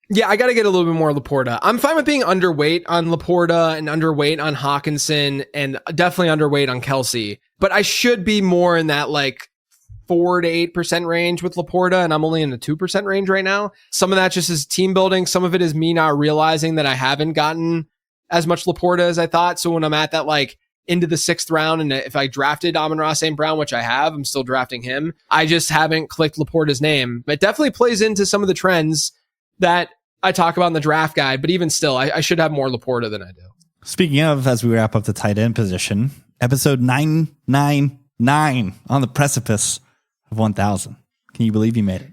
Yeah, I got to get a little bit more Laporta. I'm fine with being underweight on Laporta and underweight on Hawkinson and definitely underweight on Kelsey. But I should be more in that like 4 to 8% range with Laporta, and I'm only in the 2% range right now. Some of that just is team building. Some of it is me not realizing that I haven't gotten as much Laporta as I thought. So when I'm at that like into the 6th round, and if I drafted Amon-Ra St. Brown, which I have, I'm still drafting him. I just haven't clicked Laporta's name. It definitely plays into some of the trends that I talk about in the draft guide, but even still, I should have more Laporta than I do. Speaking of, as we wrap up the tight end position, episode 999 on the precipice of 1,000. Can you believe you made it?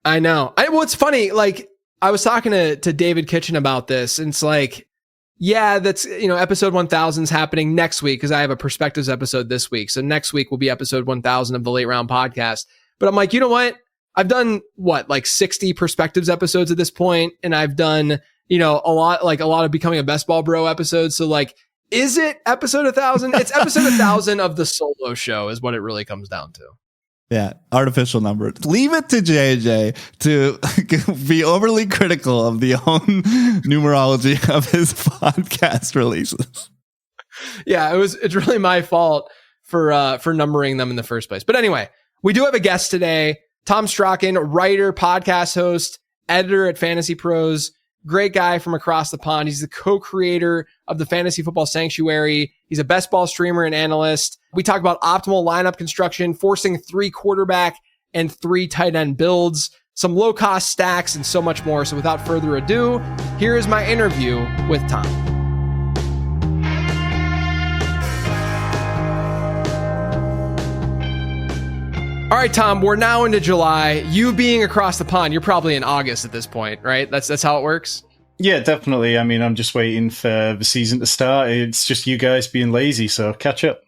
I know. Well, it's funny. Like, I was talking to David Kitchen about this, and it's like, yeah, that's, episode 1000 is happening next week because I have a perspectives episode this week. So next week will be episode 1000 of the Late Round Podcast. But I'm like, you know what? I've done like 60 perspectives episodes at this point, and I've done, a lot of Becoming a Best Ball Bro episodes. So like, is it episode 1000? It's episode 1000 of the solo show is what it really comes down to. Yeah, artificial number. Leave it to JJ to be overly critical of the own numerology of his podcast releases. Yeah, it's really my fault for numbering them in the first place. But anyway, we do have a guest today. Tom Strachan, writer, podcast host, editor at FantasyPros, great guy from across the pond. He's the co-creator of the Fantasy Football Sanctuary. He's a best ball streamer and analyst. We talk about optimal lineup construction, forcing 3 quarterback and 3 tight end builds, some low-cost stacks, and so much more. So without further ado, here is my interview with Tom. All right, Tom, we're now into July. You being across the pond, you're probably in August at this point, right? That's how it works? Yeah, definitely. I mean, I'm just waiting for the season to start. It's just you guys being lazy, so catch up.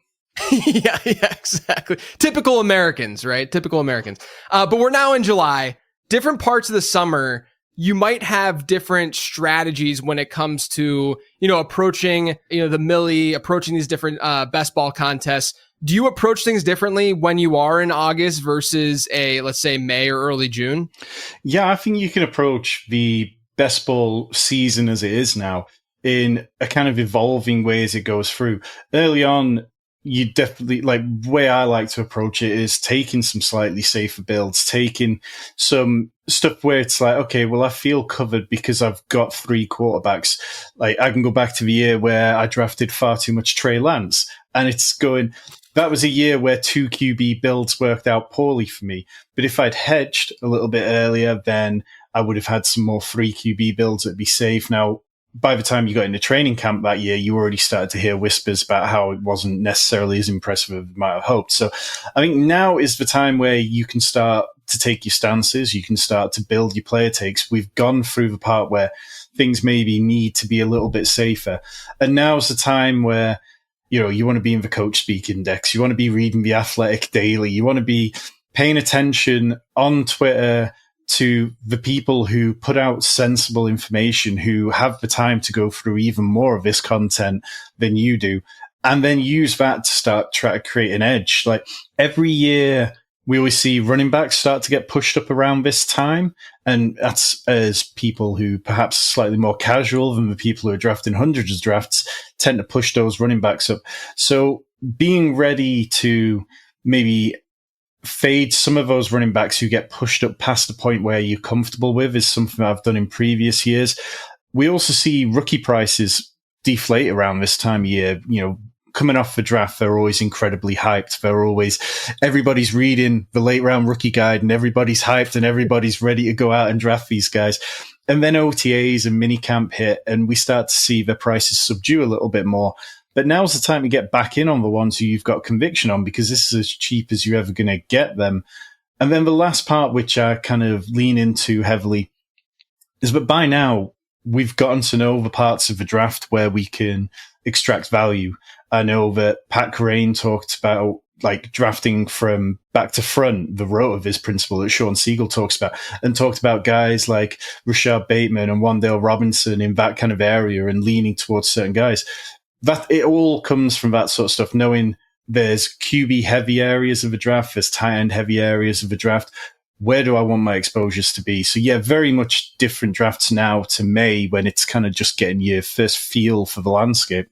yeah, exactly. Typical Americans, right? Typical Americans. But we're now in July. Different parts of the summer, you might have different strategies when it comes to, approaching, the Millie, approaching these different best ball contests. Do you approach things differently when you are in August versus let's say May or early June? Yeah, I think you can approach the best ball season as it is now in a kind of evolving way as it goes through. Early on, you definitely, the way I like to approach it is taking some slightly safer builds, taking some stuff where it's like, okay, well, I feel covered because I've got 3 quarterbacks. Like, I can go back to the year where I drafted far too much Trey Lance, and it's going, that was a year where 2 QB builds worked out poorly for me. But if I'd hedged a little bit earlier, then I would have had some more 3 QB builds that'd be safe. Now, by the time you got into training camp that year, you already started to hear whispers about how it wasn't necessarily as impressive as you might have hoped. So I think now is the time where you can start to take your stances. You can start to build your player takes. We've gone through the part where things maybe need to be a little bit safer. And now's the time where, you want to be in the coach speak index. You want to be reading the Athletic Daily. You want to be paying attention on Twitter to the people who put out sensible information, who have the time to go through even more of this content than you do, and then use that to try to create an edge. Like every year, we always see running backs start to get pushed up around this time. And that's as people who perhaps slightly more casual than the people who are drafting hundreds of drafts tend to push those running backs up. So being ready to maybe fade some of those running backs who get pushed up past the point where you're comfortable with is something I've done in previous years. We also see rookie prices deflate around this time of year. Coming off the draft, they're always incredibly hyped. Everybody's reading the late round rookie guide and everybody's hyped and everybody's ready to go out and draft these guys. And then OTAs and minicamp hit and we start to see the prices subdue a little bit more. But now's the time to get back in on the ones who you've got conviction on, because this is as cheap as you're ever going to get them. And then the last part, which I kind of lean into heavily, is that by now we've gotten to know the parts of the draft where we can extract value. I know that Pat Corain talked about like drafting from back to front, the rotoviz principle that Sean Siegel talks about, and talked about guys like Rashad Bateman and Wan'Dale Robinson in that kind of area and leaning towards certain guys. That it all comes from that sort of stuff, knowing there's QB heavy areas of a draft, there's tight end heavy areas of a draft. Where do I want my exposures to be? So yeah, very much different drafts now to May, when it's kind of just getting your first feel for the landscape.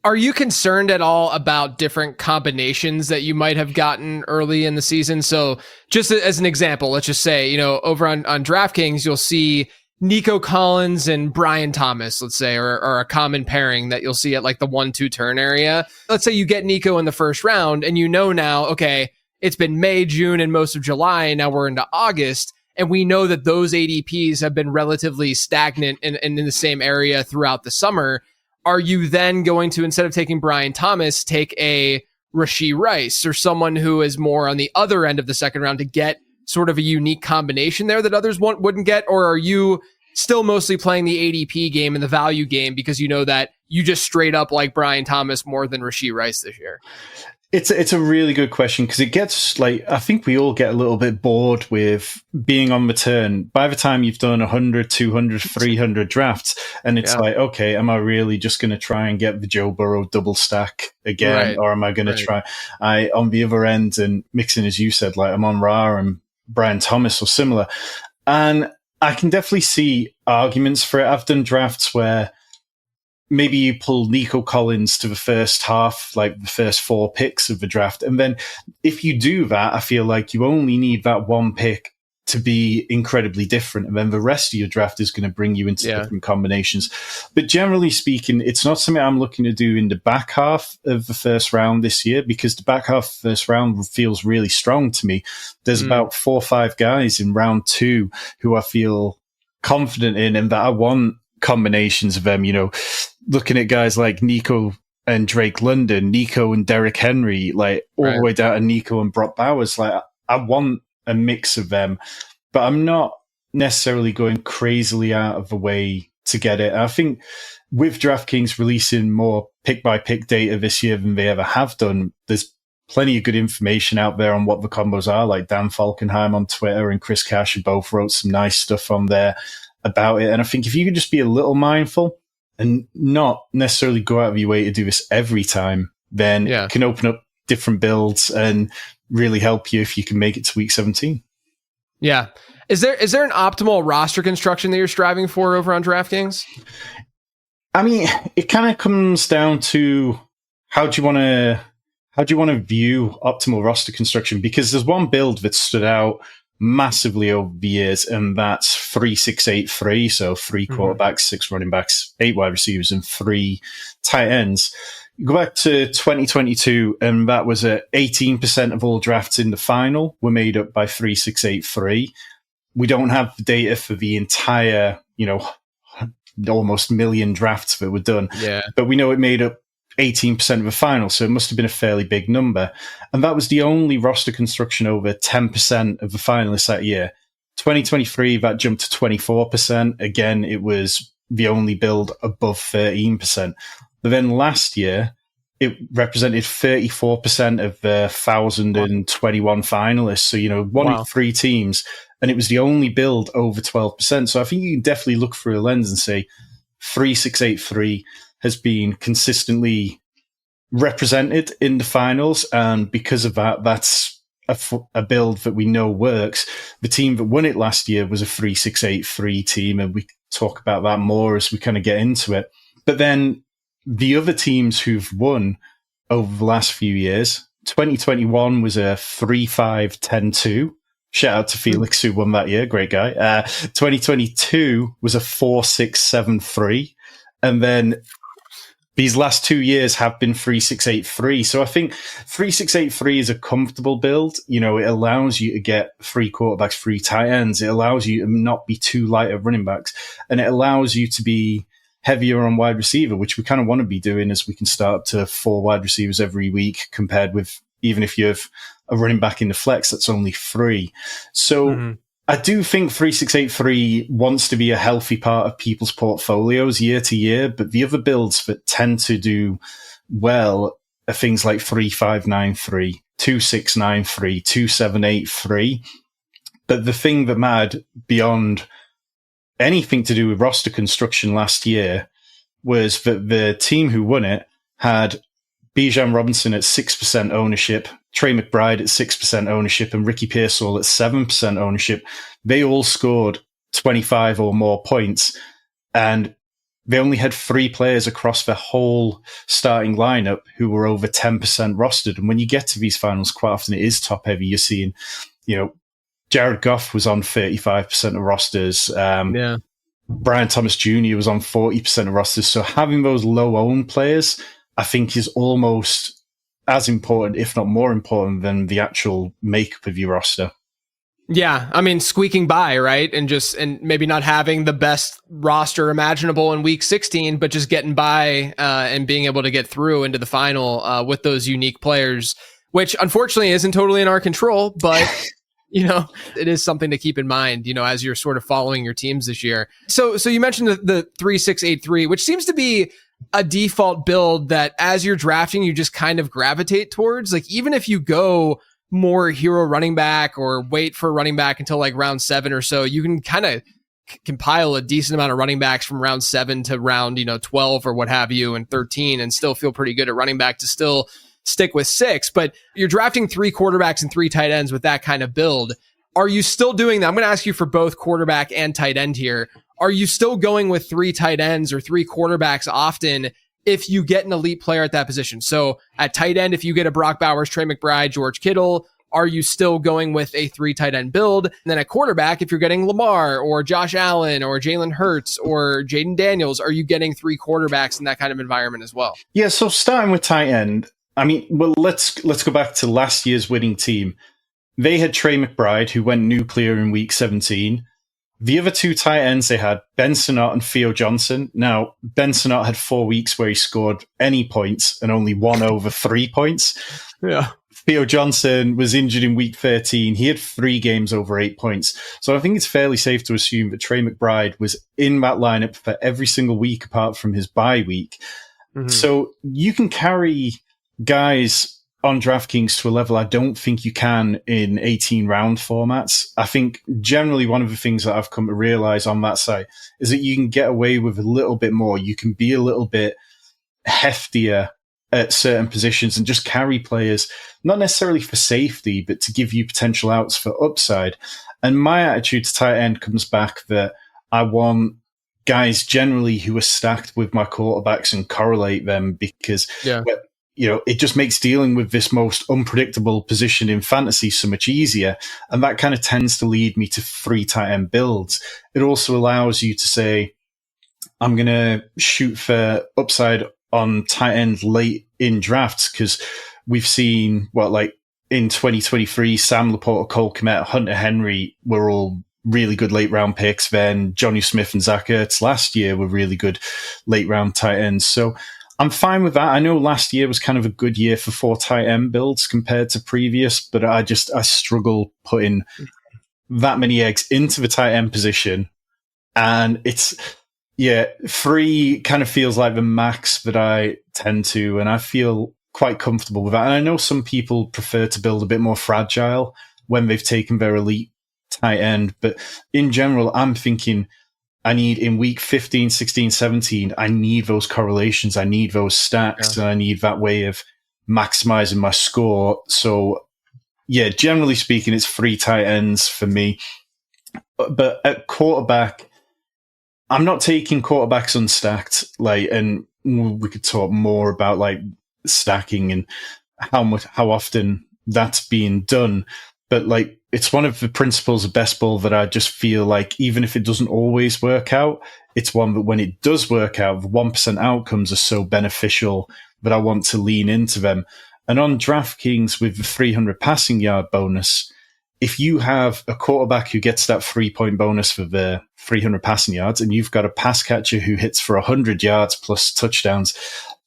Are you concerned at all about different combinations that you might have gotten early in the season? So just as an example, let's just say, over on DraftKings, you'll see Nico Collins and Brian Thomas, let's say, or a common pairing that you'll see at like the 1-2 turn area. Let's say you get Nico in the first round and now, okay, it's been May, June, and most of July, and now we're into August. And we know that those ADPs have been relatively stagnant and in the same area throughout the summer. Are you then going to, instead of taking Brian Thomas, take a Rashee Rice or someone who is more on the other end of the second round to get sort of a unique combination there that others wouldn't get? Or are you still mostly playing the ADP game and the value game because you know that you just straight up like Brian Thomas more than Rashee Rice this year? It's a really good question, because it gets like, I think we all get a little bit bored with being on the turn by the time you've done 100, 200, 300 drafts. And it's like, okay, am I really just going to try and get the Joe Burrow double stack again? Right. Or am I going to try on the other end and mixing, as you said, like I'm on Ra and Brian Thomas or similar. And I can definitely see arguments for it. I've done drafts where maybe you pull Nico Collins to the first half, like the first 4 picks of the draft. And then if you do that, I feel like you only need that one pick to be incredibly different. And then the rest of your draft is going to bring you into different combinations. But generally speaking, it's not something I'm looking to do in the back half of the first round this year, because the back half of the first round feels really strong to me. There's about 4 or 5 guys in round 2 who I feel confident in and that I want combinations of them, looking at guys like Nico and Drake London, Nico and Derrick Henry, like all the way down to Nico and Brock Bowers. Like I want a mix of them, but I'm not necessarily going crazily out of the way to get it. I think with DraftKings releasing more pick by pick data this year than they ever have done, there's plenty of good information out there on what the combos are. Like Dan Falkenheim on Twitter and Chris Cash both wrote some nice stuff on there about it. And I think if you could just be a little mindful and not necessarily go out of your way to do this every time, then it can open up different builds and really help you if you can make it to week 17. Yeah. Is there an optimal roster construction that you're striving for over on DraftKings? I mean, it kind of comes down to how do you want to view optimal roster construction? Because there's one build that stood out massively over the years, and that's 3-6-8-3. So 3 quarterbacks, 6 running backs, 8 wide receivers, and 3 tight ends. You go back to 2022, and that was 18% of all drafts in the final were made up by 3-6-8-3. We don't have the data for the entire, almost million drafts that were done. Yeah. But we know it made up 18% of the final, so it must have been a fairly big number. And that was the only roster construction over 10% of the finalists that year. 2023, that jumped to 24%. Again, it was the only build above 13%. But then last year, it represented 34% of the 1,021 finalists. So, one of 3 teams, and it was the only build over 12%. So I think you can definitely look through a lens and say 3-6-8-3 has been consistently represented in the finals. And because of that, that's a build that we know works. The team that won it last year was a 3-6-8-3 team, and we talk about that more as we kind of get into it. But then the other teams who've won over the last few years, 2021 was a 3-5-10-2. Shout out to Felix who won that year. Great guy. 2022 was a 4-6-7-3. And then these last 2 years have been 3-6-8-3. So I think 3-6-8-3 is a comfortable build. It allows you to get 3 quarterbacks, 3 tight ends. It allows you to not be too light of running backs. And it allows you to be heavier on wide receiver, which we kind of want to be doing as we can start up to 4 wide receivers every week, compared with even if you have a running back in the flex, that's only 3. So I do think 3683 wants to be a healthy part of people's portfolios year to year, but the other builds that tend to do well are things like 3593, 2693, 2783. But the thing that mattered beyond anything to do with roster construction last year was that the team who won it had Bijan Robinson at 6% ownership, Trey McBride at 6% ownership, and Ricky Pearsall at 7% ownership. They all scored 25 or more points, and they only had 3 players across their whole starting lineup who were over 10% rostered. And when you get to these finals, quite often it is top heavy. You're seeing, Jared Goff was on 35% of rosters. Brian Thomas Jr. was on 40% of rosters. So having those low owned players, I think, is almost as important, if not more important, than the actual makeup of your roster. Yeah, I mean, squeaking by, right? And maybe not having the best roster imaginable in week 16, but just getting by and being able to get through into the final with those unique players, which unfortunately isn't totally in our control, but it is something to keep in mind, as you're sort of following your teams this year. So you mentioned the 3683, which seems to be a default build that as you're drafting, you just kind of gravitate towards. Like, even if you go more hero running back or wait for running back until like round 7 or so, you can kind of compile a decent amount of running backs from round 7 to round 12 or what have you, and 13, and still feel pretty good at running back to still stick with 6. But you're drafting 3 quarterbacks and 3 tight ends with that kind of build. Are you still doing that? I'm going to ask you for both quarterback and tight end here. Are you still going with 3 tight ends or 3 quarterbacks often if you get an elite player at that position? So at tight end, if you get a Brock Bowers, Trey McBride, George Kittle, are you still going with a 3 tight end build? And then at quarterback, if you're getting Lamar or Josh Allen or Jalen Hurts or Jaden Daniels, are you getting 3 quarterbacks in that kind of environment as well? Yeah, so starting with tight end, I mean, well, let's go back to last year's winning team. They had Trey McBride, who went nuclear in week 17. The other 2 tight ends, they had Ben Sinnott and Theo Johnson. Now, Ben Sinnott had 4 weeks where he scored any points and only 1 over 3 points. Yeah. Theo Johnson was injured in week 13. He had 3 games over 8 points. So I think it's fairly safe to assume that Trey McBride was in that lineup for every single week apart from his bye week. Mm-hmm. So you can carry guys on DraftKings to a level I don't think you can in 18-round formats. I think generally one of the things that I've come to realize on that site is that you can get away with a little bit more. You can be a little bit heftier at certain positions and just carry players, not necessarily for safety, but to give you potential outs for upside. And my attitude to tight end comes back that I want guys generally who are stacked with my quarterbacks and correlate them, because it just makes dealing with this most unpredictable position in fantasy so much easier. And that kind of tends to lead me to 3 tight end builds. It also allows you to say, I'm going to shoot for upside on tight end late in drafts, because we've seen in 2023, Sam Laporta, Cole Kmet, Hunter Henry were all really good late round picks. Then Johnny Smith and Zach Ertz last year were really good late round tight ends. So I'm fine with that. I know last year was kind of a good year for 4 tight end builds compared to previous, but I struggle putting that many eggs into the tight end position. And it's, 3 kind of feels like the max that I tend to, and I feel quite comfortable with that. And I know some people prefer to build a bit more fragile when they've taken their elite tight end, but in general, I'm thinking I need in week 15, 16, 17, I need those correlations. I need those stacks, and I need that way of maximizing my score. So generally speaking, it's 3 tight ends for me. But at quarterback, I'm not taking quarterbacks unstacked, and we could talk more about stacking and how often that's being done. But it's one of the principles of best ball that I just feel like, even if it doesn't always work out, it's one that when it does work out, the 1% outcomes are so beneficial that I want to lean into them. And on DraftKings with the 300 passing yard bonus, if you have a quarterback who gets that 3-point bonus for the 300 passing yards, and you've got a pass catcher who hits for 100 yards plus touchdowns,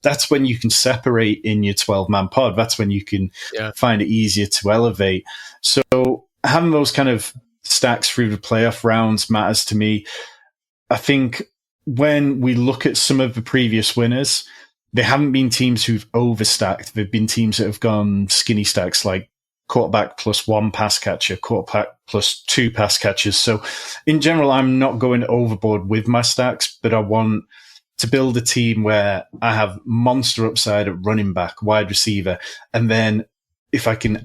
that's when you can separate in your 12-man pod. That's when you can find it easier to elevate. So having those kind of stacks through the playoff rounds matters to me. I think when we look at some of the previous winners, they haven't been teams who've overstacked. They've been teams that have gone skinny stacks, like quarterback plus 1 pass catcher, quarterback plus 2 pass catchers. So in general, I'm not going overboard with my stacks, but I want to build a team where I have monster upside at running back, wide receiver, and then if I can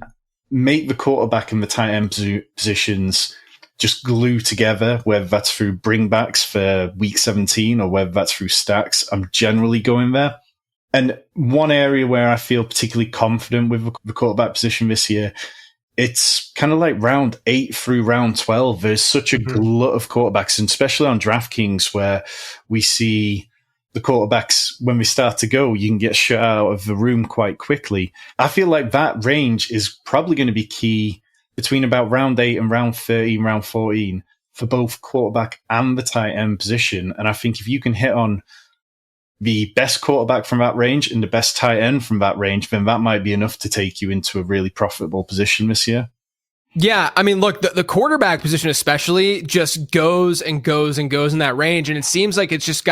make the quarterback and the tight end positions just glue together, whether that's through bringbacks for week 17 or whether that's through stacks, I'm generally going there. And one area where I feel particularly confident with the quarterback position this year, it's kind of like round 8 through round 12. There's such a glut of quarterbacks, and especially on DraftKings where we see the quarterbacks, when we start to go, you can get shut out of the room quite quickly. I feel like that range is probably going to be key between about round 8 and round 13, round 14 for both quarterback and the tight end position. And I think if you can hit on the best quarterback from that range and the best tight end from that range, then that might be enough to take you into a really profitable position this year. Yeah, I mean, look, the quarterback position especially just goes and goes and goes in that range. And it seems like it's just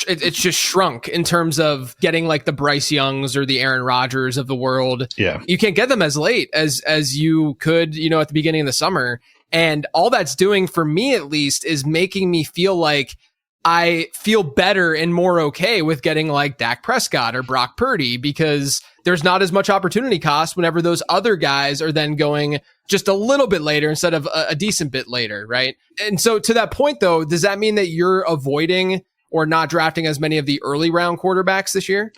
it's just shrunk in terms of getting like the Bryce Youngs or the Aaron Rodgers of the world. Yeah. You can't get them as late as you could, at the beginning of the summer. And all that's doing for me, at least, is making me feel like I feel better and more okay with getting like Dak Prescott or Brock Purdy, because there's not as much opportunity cost whenever those other guys are then going just a little bit later instead of a decent bit later, right? And so to that point, though, does that mean that you're avoiding or not drafting as many of the early round quarterbacks this year?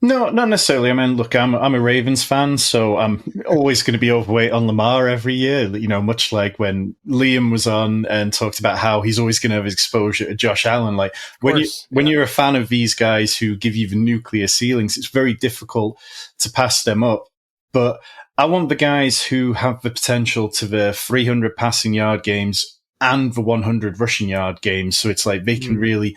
No, not necessarily. I mean, look, I'm a Ravens fan, so I'm always going to be overweight on Lamar every year, much like when Liam was on and talked about how he's always going to have exposure to Josh Allen. Like when you're a fan of these guys who give you the nuclear ceilings, it's very difficult to pass them up. But I want the guys who have the potential to the 300 passing yard games and the 100 rushing yard games. So it's like they can really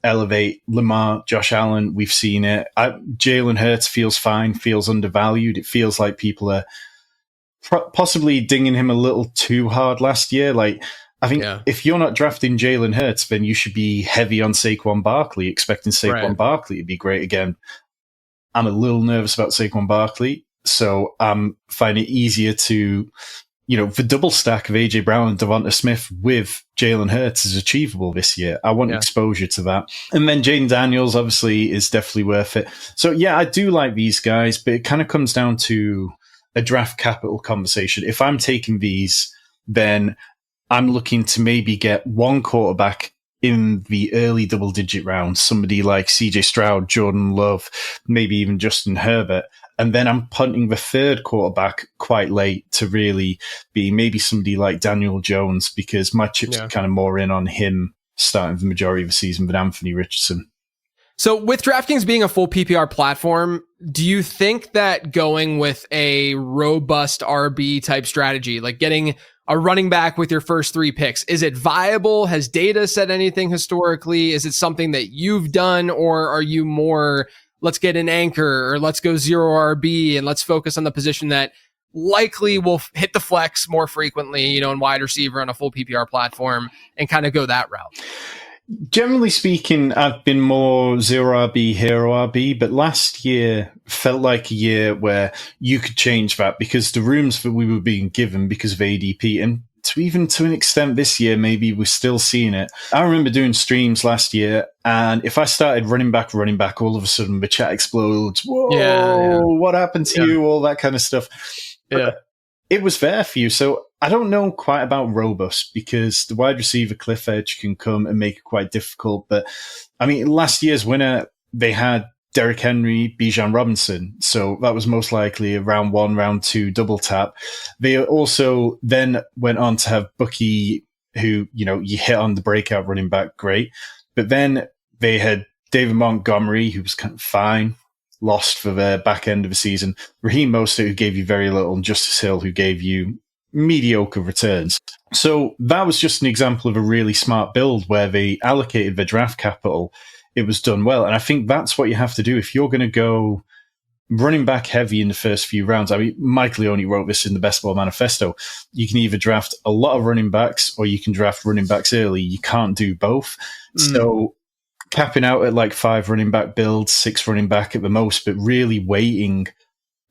elevate Lamar, Josh Allen. We've seen it. Jalen Hurts feels fine, feels undervalued. It feels like people are possibly dinging him a little too hard last year. Like, I think if you're not drafting Jalen Hurts, then you should be heavy on Saquon Barkley, expecting Saquon Barkley to be great again. I'm a little nervous about Saquon Barkley, so I'm finding it easier to, the double stack of AJ Brown and Devonta Smith with Jalen Hurts is achievable this year. I want exposure to that. And then Jaden Daniels obviously is definitely worth it. So yeah, I do like these guys, but it kind of comes down to a draft capital conversation. If I'm taking these, then I'm looking to maybe get one quarterback in the early double-digit rounds, somebody like CJ Stroud, Jordan Love, maybe even Justin Herbert. And then I'm punting the third quarterback quite late to really be maybe somebody like Daniel Jones, because my chips are kind of more in on him starting the majority of the season than Anthony Richardson. So with DraftKings being a full PPR platform, do you think that going with a robust RB type strategy, like getting a running back with your first 3 picks, is it viable? Has data said anything historically? Is it something that you've done, or are you more, let's get an anchor, or let's go 0 RB and let's focus on the position that likely will hit the flex more frequently, in wide receiver on a full PPR platform, and kind of go that route? Generally speaking, I've been more 0 RB, hero RB, but last year felt like a year where you could change that because the rooms that we were being given because of ADP, and to an extent this year, maybe we're still seeing it. I remember doing streams last year, and if I started running back, all of a sudden the chat explodes. Whoa, what happened to you? All that kind of stuff. But it was there for you. So I don't know quite about robust, because the wide receiver cliff edge can come and make it quite difficult. But I mean, last year's winner, they had Derrick Henry, Bijan Robinson. So that was most likely a round 1, round 2 double tap. They also then went on to have Bucky, who, you hit on the breakout running back, great. But then they had David Montgomery, who was kind of fine, lost for the back end of the season. Raheem Mostert, who gave you very little, and Justice Hill, who gave you mediocre returns. So that was just an example of a really smart build where they allocated the draft capital. It was done well. And I think that's what you have to do. If you're going to go running back heavy in the first few rounds. I mean, Mike Leone wrote this in the Best Ball Manifesto. You can either draft a lot of running backs or you can draft running backs early. You can't do both. So capping out at like 5 running back builds, 6 running back at the most, but really waiting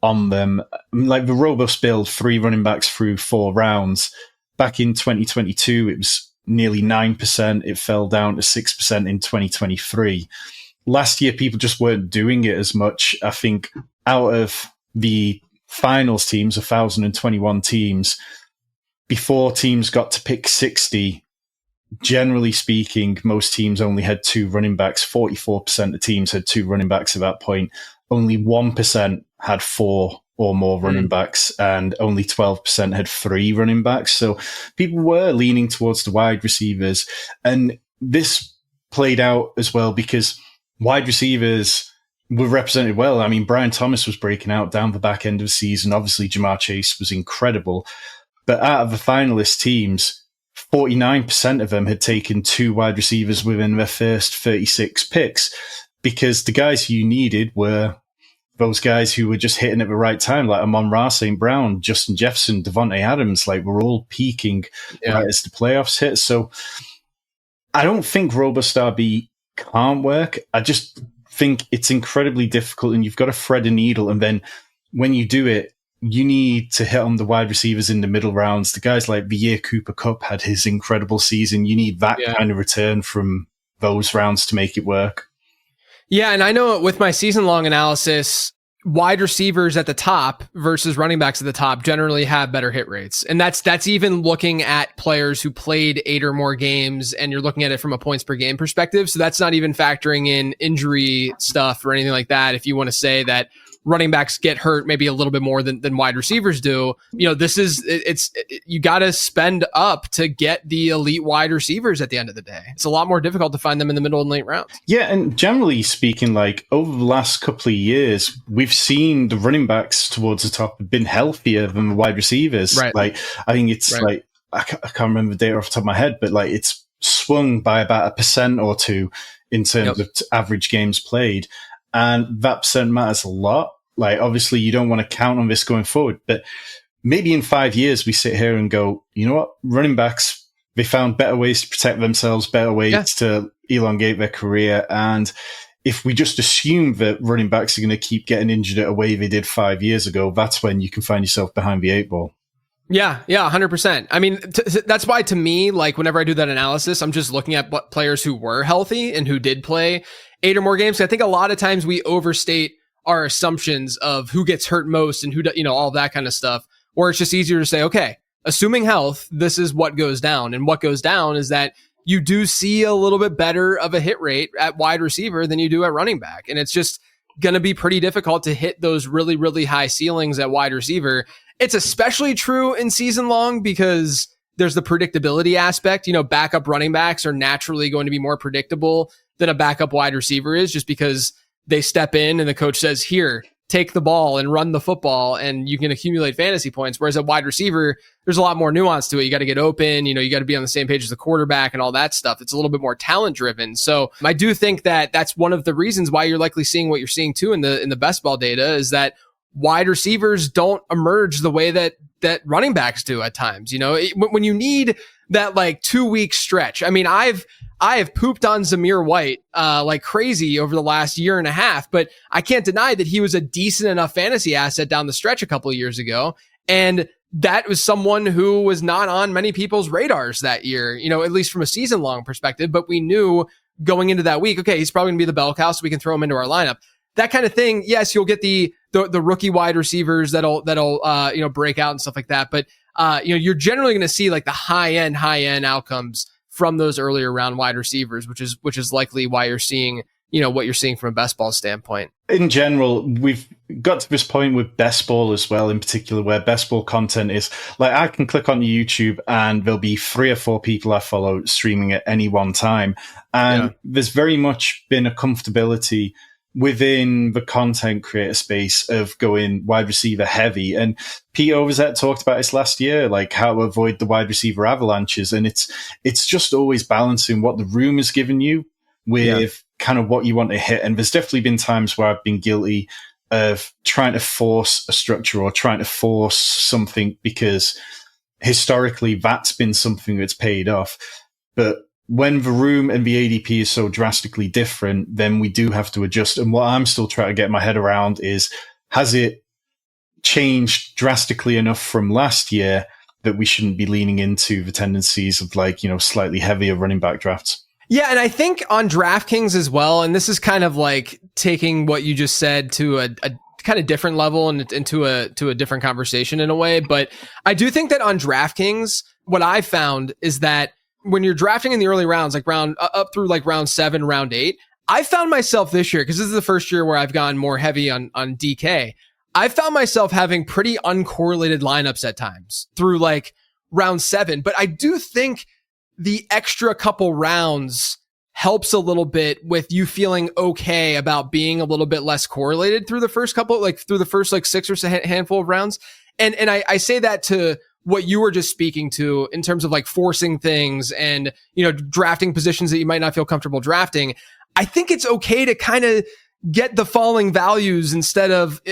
on them. Like the robust build, 3 running backs through 4 rounds. Back in 2022, it was nearly 9%. It fell down to 6% in 2023. Last year, people just weren't doing it as much. I think out of the finals teams, 1,021 teams, before teams got to pick 60, generally speaking, most teams only had 2 running backs. 44% of teams had 2 running backs at that point. Only 1% had 4 or more running backs, and only 12% had 3 running backs. So people were leaning towards the wide receivers. And this played out as well because wide receivers were represented well. I mean, Brian Thomas was breaking out down the back end of the season. Obviously, Jamar Chase was incredible. But out of the finalist teams, 49% of them had taken 2 wide receivers within their first 36 picks, because the guys who you needed were those guys who were just hitting at the right time, like Amon-Ra St. Brown, Justin Jefferson, Devontae Adams. Like, we're all peaking right as the playoffs hit. So I don't think robust RB can't work. I just think it's incredibly difficult, and you've got to thread a needle. And then when you do it, you need to hit on the wide receivers in the middle rounds. The guys like the year Cooper Kupp had his incredible season. You need that kind of return from those rounds to make it work. Yeah, and I know with my season-long analysis, wide receivers at the top versus running backs at the top generally have better hit rates. And that's even looking at players who played 8 or more games, and you're looking at it from a points per game perspective. So that's not even factoring in injury stuff or anything like that. If you want to say that running backs get hurt maybe a little bit more than wide receivers do, you know, you got to spend up to get the elite wide receivers at the end of the day. It's a lot more difficult to find them in the middle and late rounds. Yeah, and generally speaking, like over the last couple of years, we've seen the running backs towards the top have been healthier than the wide receivers. Right. Like, I think it's like, I can't remember the data off the top of my head, but like it's swung by about 1% or 2 in terms of average games played. And that percent matters a lot. Like, obviously, you don't want to count on this going forward, but maybe in 5 years, we sit here and go, you know what? Running backs, they found better ways to protect themselves, better ways to elongate their career. And if we just assume that running backs are going to keep getting injured at a way they did 5 years ago, that's when you can find yourself behind the 8 ball. Yeah, 100%. I mean, that's why to me, like whenever I do that analysis, I'm just looking at what players who were healthy and who did play 8 or more games. I think a lot of times we overstate our assumptions of who gets hurt most and who, all that kind of stuff, or it's just easier to say, okay, assuming health, this is what goes down. And what goes down is that you do see a little bit better of a hit rate at wide receiver than you do at running back. And it's just going to be pretty difficult to hit those really, really high ceilings at wide receiver. It's especially true in season long because there's the predictability aspect. Backup running backs are naturally going to be more predictable than a backup wide receiver is, just because they step in and the coach says, here, take the ball and run the football and you can accumulate fantasy points. Whereas at wide receiver, there's a lot more nuance to it. You got to get open, you got to be on the same page as the quarterback and all that stuff. It's a little bit more talent driven. So I do think that that's one of the reasons why you're likely seeing what you're seeing too in the best ball data, is that wide receivers don't emerge the way that running backs do at times. When you need that like 2-week stretch. I mean, I have pooped on Zamir White like crazy over the last year and a half, but I can't deny that he was a decent enough fantasy asset down the stretch a couple of years ago. And that was someone who was not on many people's radars that year, at least from a season long perspective. But we knew going into that week, okay, he's probably going to be the bell cow, so we can throw him into our lineup. That kind of thing. Yes, you'll get the rookie wide receivers that'll break out and stuff like that. But you're generally going to see like the high end outcomes from those earlier round wide receivers, which is likely why you're seeing, what you're seeing from a best ball standpoint. In general, we've got to this point with best ball as well, in particular, where best ball content is like, I can click on YouTube and there'll be 3 or 4 people I follow streaming at any one time. And there's very much been a comfortability within the content creator space of going wide receiver heavy. And Pete Overzet talked about this last year, like how to avoid the wide receiver avalanches. And it's just always balancing what the room is giving you with kind of what you want to hit. And there's definitely been times where I've been guilty of trying to force a structure or trying to force something, because historically that's been something that's paid off. But when the room and the ADP is so drastically different, then we do have to adjust. And what I'm still trying to get my head around is, has it changed drastically enough from last year that we shouldn't be leaning into the tendencies of slightly heavier running back drafts? Yeah, and I think on DraftKings as well, and this is kind of like taking what you just said to a kind of different level and into a different conversation in a way. But I do think that on DraftKings, what I found is that when you're drafting in the early rounds, like up through like round 7, round 8, I found myself this year, because this is the first year where I've gone more heavy on DK. I found myself having pretty uncorrelated lineups at times through like round 7. But I do think the extra couple rounds helps a little bit with you feeling okay about being a little bit less correlated through the first couple, like through the first like 6 or so handful of rounds. And I say that to what you were just speaking to in terms of like forcing things and, drafting positions that you might not feel comfortable drafting. I think it's okay to kind of get the falling values instead of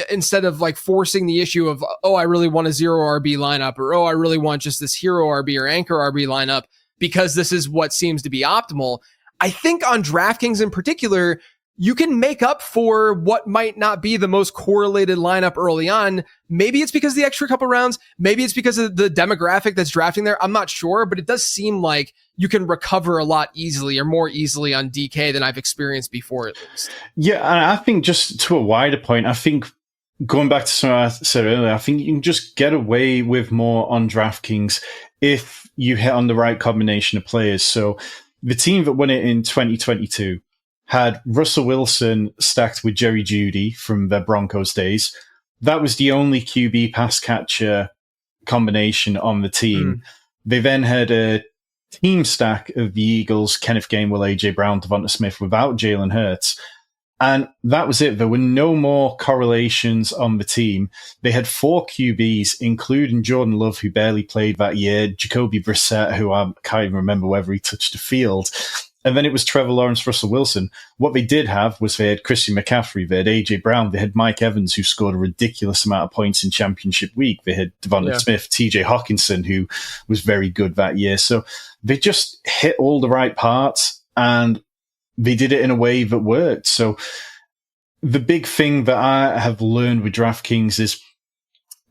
like forcing the issue of, oh, I really want a 0 RB lineup, or, oh, I really want just this hero RB or anchor RB lineup because this is what seems to be optimal. I think on DraftKings in particular, you can make up for what might not be the most correlated lineup early on. Maybe it's because of the extra couple rounds. Maybe it's because of the demographic that's drafting there. I'm not sure, but it does seem like you can recover a lot easily or more easily on DK than I've experienced before, at least. Yeah, and I think just to a wider point, I think going back to something I said earlier, I think you can just get away with more on DraftKings if you hit on the right combination of players. So the team that won it in 2022 had Russell Wilson stacked with Jerry Jeudy from their Broncos days. That was the only QB pass catcher combination on the team. They then had a team stack of the Eagles, Kenneth Gainwell, AJ Brown, Devonta Smith without Jalen Hurts. And that was it. There were no more correlations on the team. They had 4 QBs, including Jordan Love, who barely played that year, Jacoby Brissett, who I can't even remember whether he touched the field. And then it was Trevor Lawrence, Russell Wilson. What they did have was they had Christian McCaffrey, they had AJ Brown, they had Mike Evans, who scored a ridiculous amount of points in Championship Week. They had Devonta Smith, TJ Hawkinson, who was very good that year. So they just hit all the right parts and they did it in a way that worked. So the big thing that I have learned with DraftKings is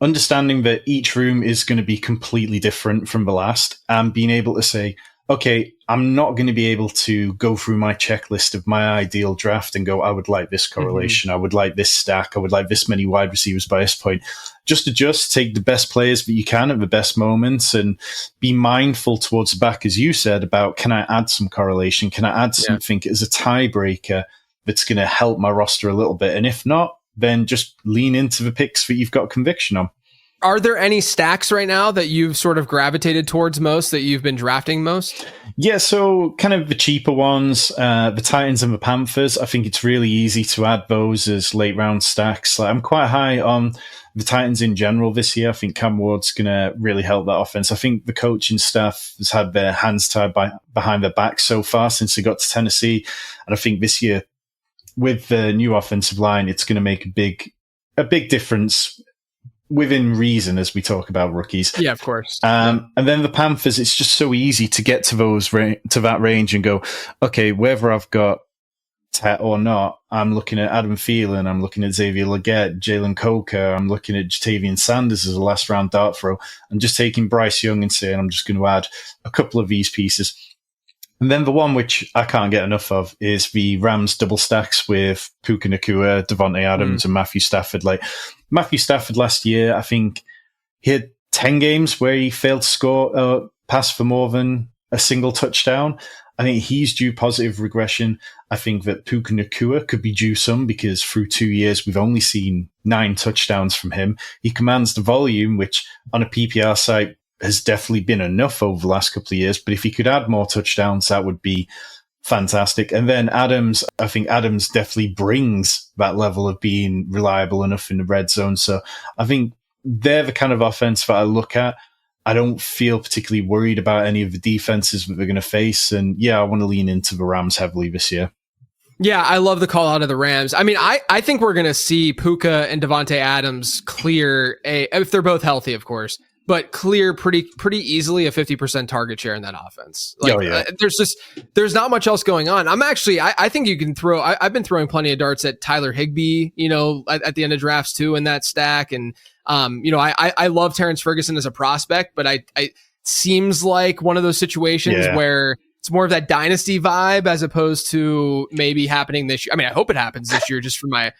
understanding that each room is going to be completely different from the last, and being able to say, okay, I'm not going to be able to go through my checklist of my ideal draft and go, I would like this correlation, I would like this stack, I would like this many wide receivers by this point. Just adjust, take the best players that you can at the best moments, and be mindful towards the back, as you said, about, can I add some correlation? Can I add something as a tiebreaker that's going to help my roster a little bit? And if not, then just lean into the picks that you've got conviction on. Are there any stacks right now that you've sort of gravitated towards most, that you've been drafting most? Yeah, so kind of the cheaper ones, the Titans and the Panthers. I think it's really easy to add those as late round stacks. Like, I'm quite high on the Titans in general this year. I think Cam Ward's going to really help that offense. I think the coaching staff has had their hands tied behind their back so far since they got to Tennessee. And I think this year, with the new offensive line, it's going to make a big difference within reason as we talk about rookies. Yeah, of course. And then the Panthers, it's just so easy to get to to that range and go, okay, whether I've got Tet or not, I'm looking at Adam Thielen, I'm looking at Xavier Legette, Jalen Coker, I'm looking at Jatavian Sanders as a last round dart throw. I'm just taking Bryce Young and saying, I'm just going to add a couple of these pieces. And then the one which I can't get enough of is the Rams double stacks with Puka Nacua, Devontae Adams, and Matthew Stafford. Like, Matthew Stafford last year, I think he had 10 games where he failed to score pass for more than a single touchdown. I think he's due positive regression. I think that Puka Nacua could be due some, because through 2 years, we've only seen 9 touchdowns from him. He commands the volume, which on a PPR site has definitely been enough over the last couple of years. But if he could add more touchdowns, that would be fantastic. And then Adams, I think Adams definitely brings that level of being reliable enough in the red zone. So I think they're the kind of offense that I look at. I don't feel particularly worried about any of the defenses that they're going to face. And yeah, I want to lean into the Rams heavily this year. Yeah, I love the call out of the Rams. I mean, I think we're going to see Puka and Devontae Adams clear if they're both healthy, of course, but clear pretty easily a 50% target share in that offense. Like, there's not much else going on. I think you can throw. I've been throwing plenty of darts at Tyler Higbee, at the end of drafts too in that stack, and I love Terrence Ferguson as a prospect, but I seems like one of those situations where it's more of that dynasty vibe as opposed to maybe happening this year. I mean, I hope it happens this year just for my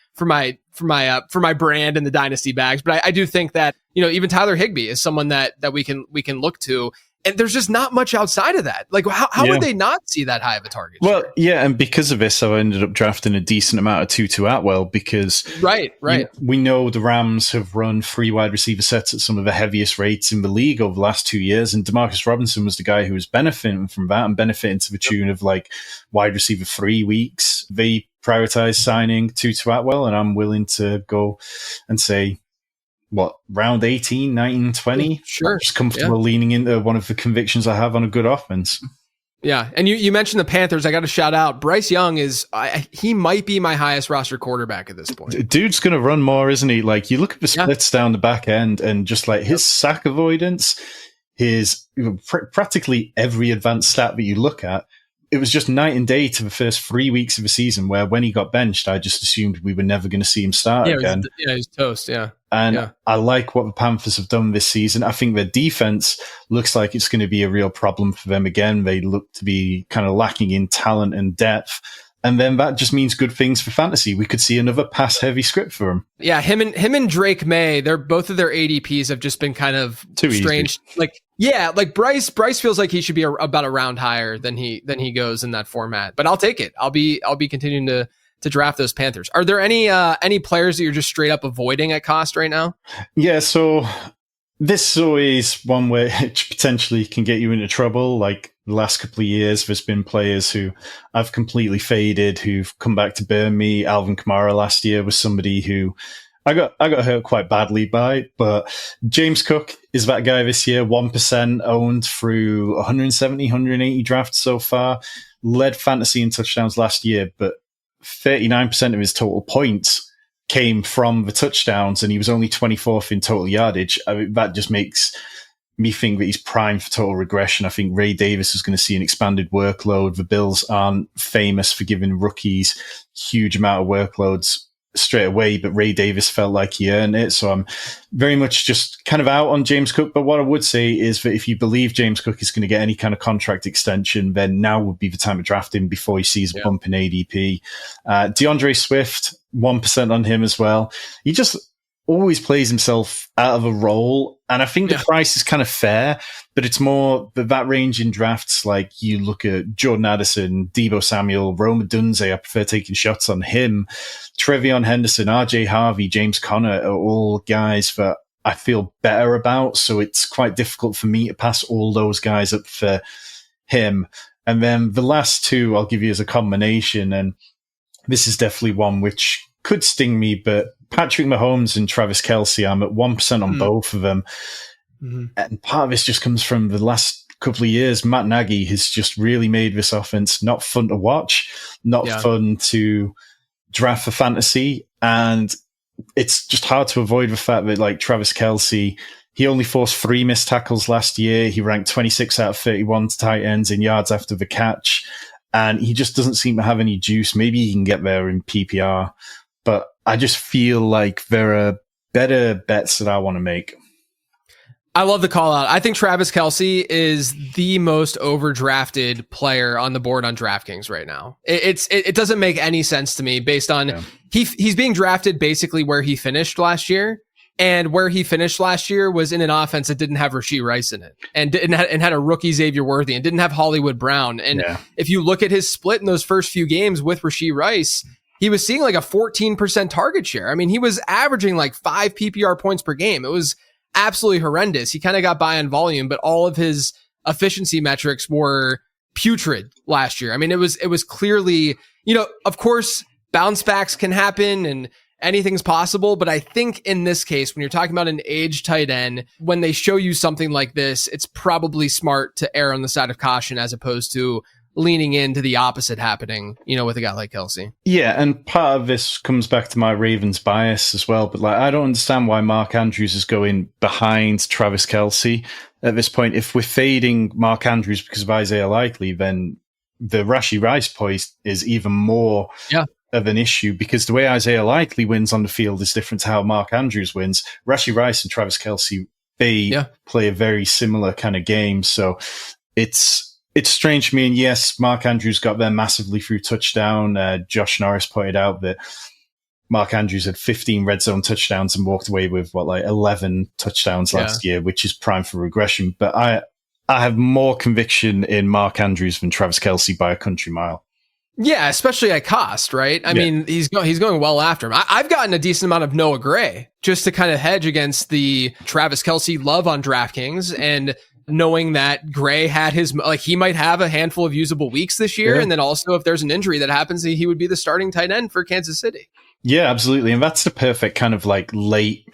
brand and the dynasty bags. But I do think that, even Tyler Higbee is someone that we can look to. And there's just not much outside of that. Like, how would they not see that high of a target share? Well, yeah, and because of this, I ended up drafting a decent amount of Tutu Atwell because right. We know the Rams have run 3 wide receiver sets at some of the heaviest rates in the league over the last 2 years, and Demarcus Robinson was the guy who was benefiting from that and benefiting to the tune of like wide receiver 3 weeks. They prioritized signing Tutu Atwell, and I'm willing to go and say, round 18, 19, 20? Sure. I'm just comfortable leaning into one of the convictions I have on a good offense. Yeah, and you mentioned the Panthers. I got to shout out Bryce Young he might be my highest roster quarterback at this point. Dude's going to run more, isn't he? Like, you look at the splits down the back end and just like his sack avoidance, his practically every advanced stat that you look at, it was just night and day to the first 3 weeks of the season where when he got benched, I just assumed we were never going to see him start again. He's toast, And I like what the Panthers have done this season. I think their defense looks like it's going to be a real problem for them again. They look to be kind of lacking in talent and depth. And then that just means good things for fantasy. We could see another pass-heavy script for him. Yeah, him and Drake May, both of their ADPs have just been kind of too strange. Easy. Like Bryce feels like he should be about a round higher than he goes in that format. But I'll take it. I'll be continuing to draft those Panthers. Are there any players that you're just straight up avoiding at cost right now? Yeah, so this is always one which potentially can get you into trouble. Like the last couple of years, there's been players who I've completely faded, who've come back to burn me. Alvin Kamara last year was somebody who I got hurt quite badly by, but James Cook is that guy this year, 1% owned through 170, 180 drafts so far, led fantasy in touchdowns last year, but 39% of his total points came from the touchdowns, and he was only 24th in total yardage. I mean, that just makes me think that he's primed for total regression. I think Ray Davis is going to see an expanded workload. The Bills aren't famous for giving rookies huge amount of workloads straight away, but Ray Davis felt like he earned it. So I'm very much just kind of out on James Cook. But what I would say is that if you believe James Cook is going to get any kind of contract extension, then now would be the time to draft him before he sees a bump in ADP. DeAndre Swift, 1% on him as well. He just always plays himself out of a role. And I think the price is kind of fair, but it's more that range in drafts. Like you look at Jordan Addison, Deebo Samuel, Rome Odunze. I prefer taking shots on him. Trevion Henderson, RJ Harvey, James Conner are all guys that I feel better about. So it's quite difficult for me to pass all those guys up for him. And then the last two I'll give you as a combination. And this is definitely one which could sting me, but Patrick Mahomes and Travis Kelce, I'm at 1% on both of them. Mm-hmm. And part of this just comes from the last couple of years. Matt Nagy has just really made this offense not fun to watch, not fun to draft for fantasy. And it's just hard to avoid the fact that, like, Travis Kelce, he only forced 3 missed tackles last year. He ranked 26 out of 31 to tight ends in yards after the catch. And he just doesn't seem to have any juice. Maybe he can get there in PPR. But I just feel like there are better bets that I want to make. I love the call out. I think Travis Kelce is the most overdrafted player on the board on DraftKings right now. It doesn't make any sense to me based on he's being drafted basically where he finished last year. And where he finished last year was in an offense that didn't have Rashee Rice in it and had a rookie Xavier Worthy and didn't have Hollywood Brown. And if you look at his split in those first few games with Rashee Rice, he was seeing like a 14% target share. I mean, he was averaging like 5 PPR points per game. It was absolutely horrendous. He kind of got by on volume, but all of his efficiency metrics were putrid last year. I mean, it was clearly, of course, bounce backs can happen and anything's possible. But I think in this case, when you're talking about an aged tight end, when they show you something like this, it's probably smart to err on the side of caution as opposed to leaning into the opposite happening, with a guy like Kelsey. Yeah, and part of this comes back to my Ravens bias as well. But I don't understand why Mark Andrews is going behind Travis Kelsey at this point. If we're fading Mark Andrews because of Isaiah Likely, then the Rashee Rice point is even more of an issue, because the way Isaiah Likely wins on the field is different to how Mark Andrews wins. Rashee Rice and Travis Kelsey, they play a very similar kind of game. So it's strange to me. And yes, Mark Andrews got there massively through touchdown. Josh Norris pointed out that Mark Andrews had 15 red zone touchdowns and walked away with 11 touchdowns last year, which is prime for regression. But I have more conviction in Mark Andrews than Travis Kelsey by a country mile. Yeah, especially at cost, right? I mean, he's going well after him. I've gotten a decent amount of Noah Gray just to kind of hedge against the Travis Kelsey love on DraftKings, and knowing that Gray had he might have a handful of usable weeks this year. And then also if there's an injury that happens, he would be the starting tight end for Kansas City. Yeah, absolutely. And that's the perfect kind of late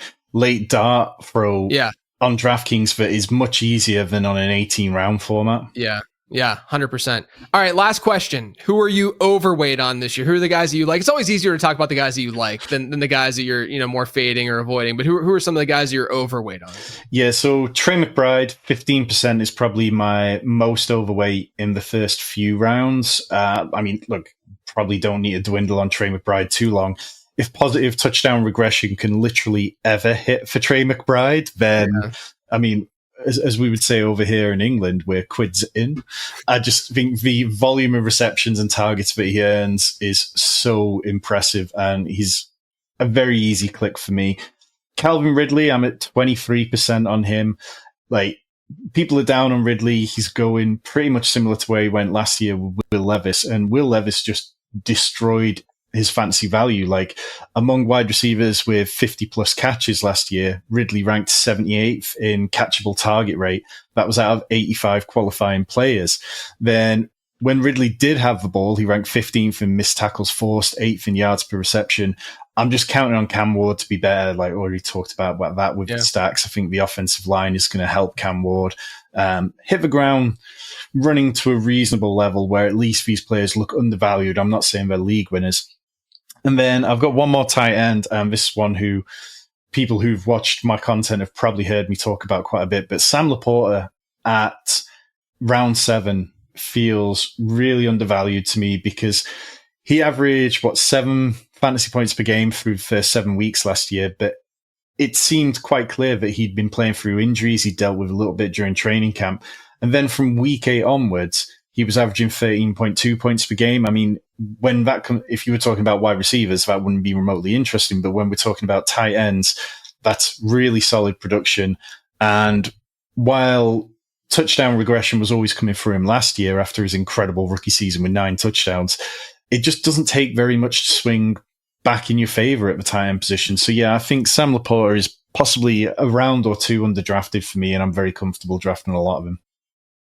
dart throw on DraftKings that is much easier than on an 18 round format. Yeah, 100%. All right, last question. Who are you overweight on this year? Who are the guys that you like? It's always easier to talk about the guys that you like than the guys that you're more fading or avoiding. But who are some of the guys you're overweight on? Yeah, so Trey McBride, 15% is probably my most overweight in the first few rounds. Probably don't need to dwindle on Trey McBride too long. If positive touchdown regression can literally ever hit for Trey McBride, then, as we would say over here in England, we're quids in. I just think the volume of receptions and targets that he earns is so impressive, and he's a very easy click for me. Calvin Ridley, I'm at 23% on him. People are down on Ridley. He's going pretty much similar to where he went last year with Will Levis, and Will Levis just destroyed his fantasy value. Among wide receivers with 50 plus catches last year, Ridley ranked 78th in catchable target rate. That was out of 85 qualifying players. Then when Ridley did have the ball, he ranked 15th in missed tackles forced, 8th in yards per reception. I'm just counting on Cam Ward to be better. Already talked about that with the stacks. I think the offensive line is going to help Cam Ward hit the ground running to a reasonable level where at least these players look undervalued. I'm not saying they're league winners. And then I've got one more tight end, and this is one who people who've watched my content have probably heard me talk about quite a bit, but Sam Laporta at round 7 feels really undervalued to me because he averaged, 7 fantasy points per game through the first 7 weeks last year, but it seemed quite clear that he'd been playing through injuries. He dealt with a little bit during training camp. And then from week 8 onwards, he was averaging 13.2 points per game. If you were talking about wide receivers, that wouldn't be remotely interesting. But when we're talking about tight ends, that's really solid production. And while touchdown regression was always coming for him last year after his incredible rookie season with 9 touchdowns, it just doesn't take very much to swing back in your favor at the tight end position. So yeah, I think Sam Laporta is possibly a round or 2 underdrafted for me, and I'm very comfortable drafting a lot of him.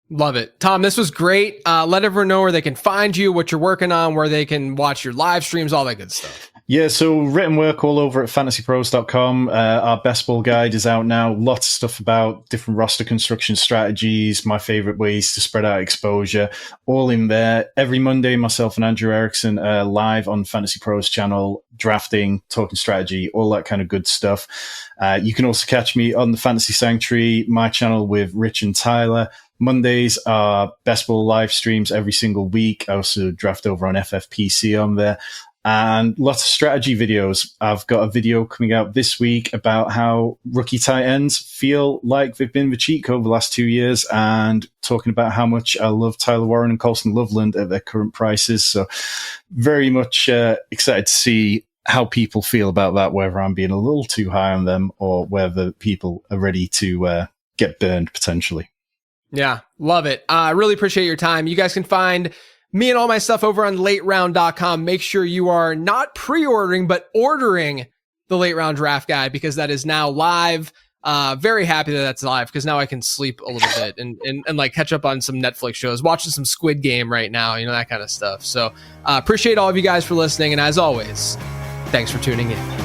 Love it. Tom, this was great. Let everyone know where they can find you, what you're working on, where they can watch your live streams, all that good stuff. Yeah, so written work all over at fantasypros.com. Our best ball guide is out now. Lots of stuff about different roster construction strategies, my favorite ways to spread out exposure, all in there. Every Monday, myself and Andrew Erickson live on Fantasy Pros channel, drafting, talking strategy, all that kind of good stuff. You can also catch me on the Fantasy Sanctuary, my channel with Rich and Tyler. Mondays are best ball live streams every single week. I also draft over on FFPC on there. And lots of strategy videos. I've got a video coming out this week about how rookie tight ends feel like they've been the cheat code the last 2 years, and talking about how much I love Tyler Warren and Colston Loveland at their current prices. So very much excited to see how people feel about that, whether I'm being a little too high on them or whether people are ready to get burned potentially. Yeah, love it. I really appreciate your time. You guys can find me and all my stuff over on lateround.com. Make sure you are not pre-ordering, but ordering the Late Round Draft Guide, because that is now live. Very happy that that's live, because now I can sleep a little bit and like catch up on some Netflix shows, watching some Squid Game right now, that kind of stuff. So appreciate all of you guys for listening. And as always, thanks for tuning in.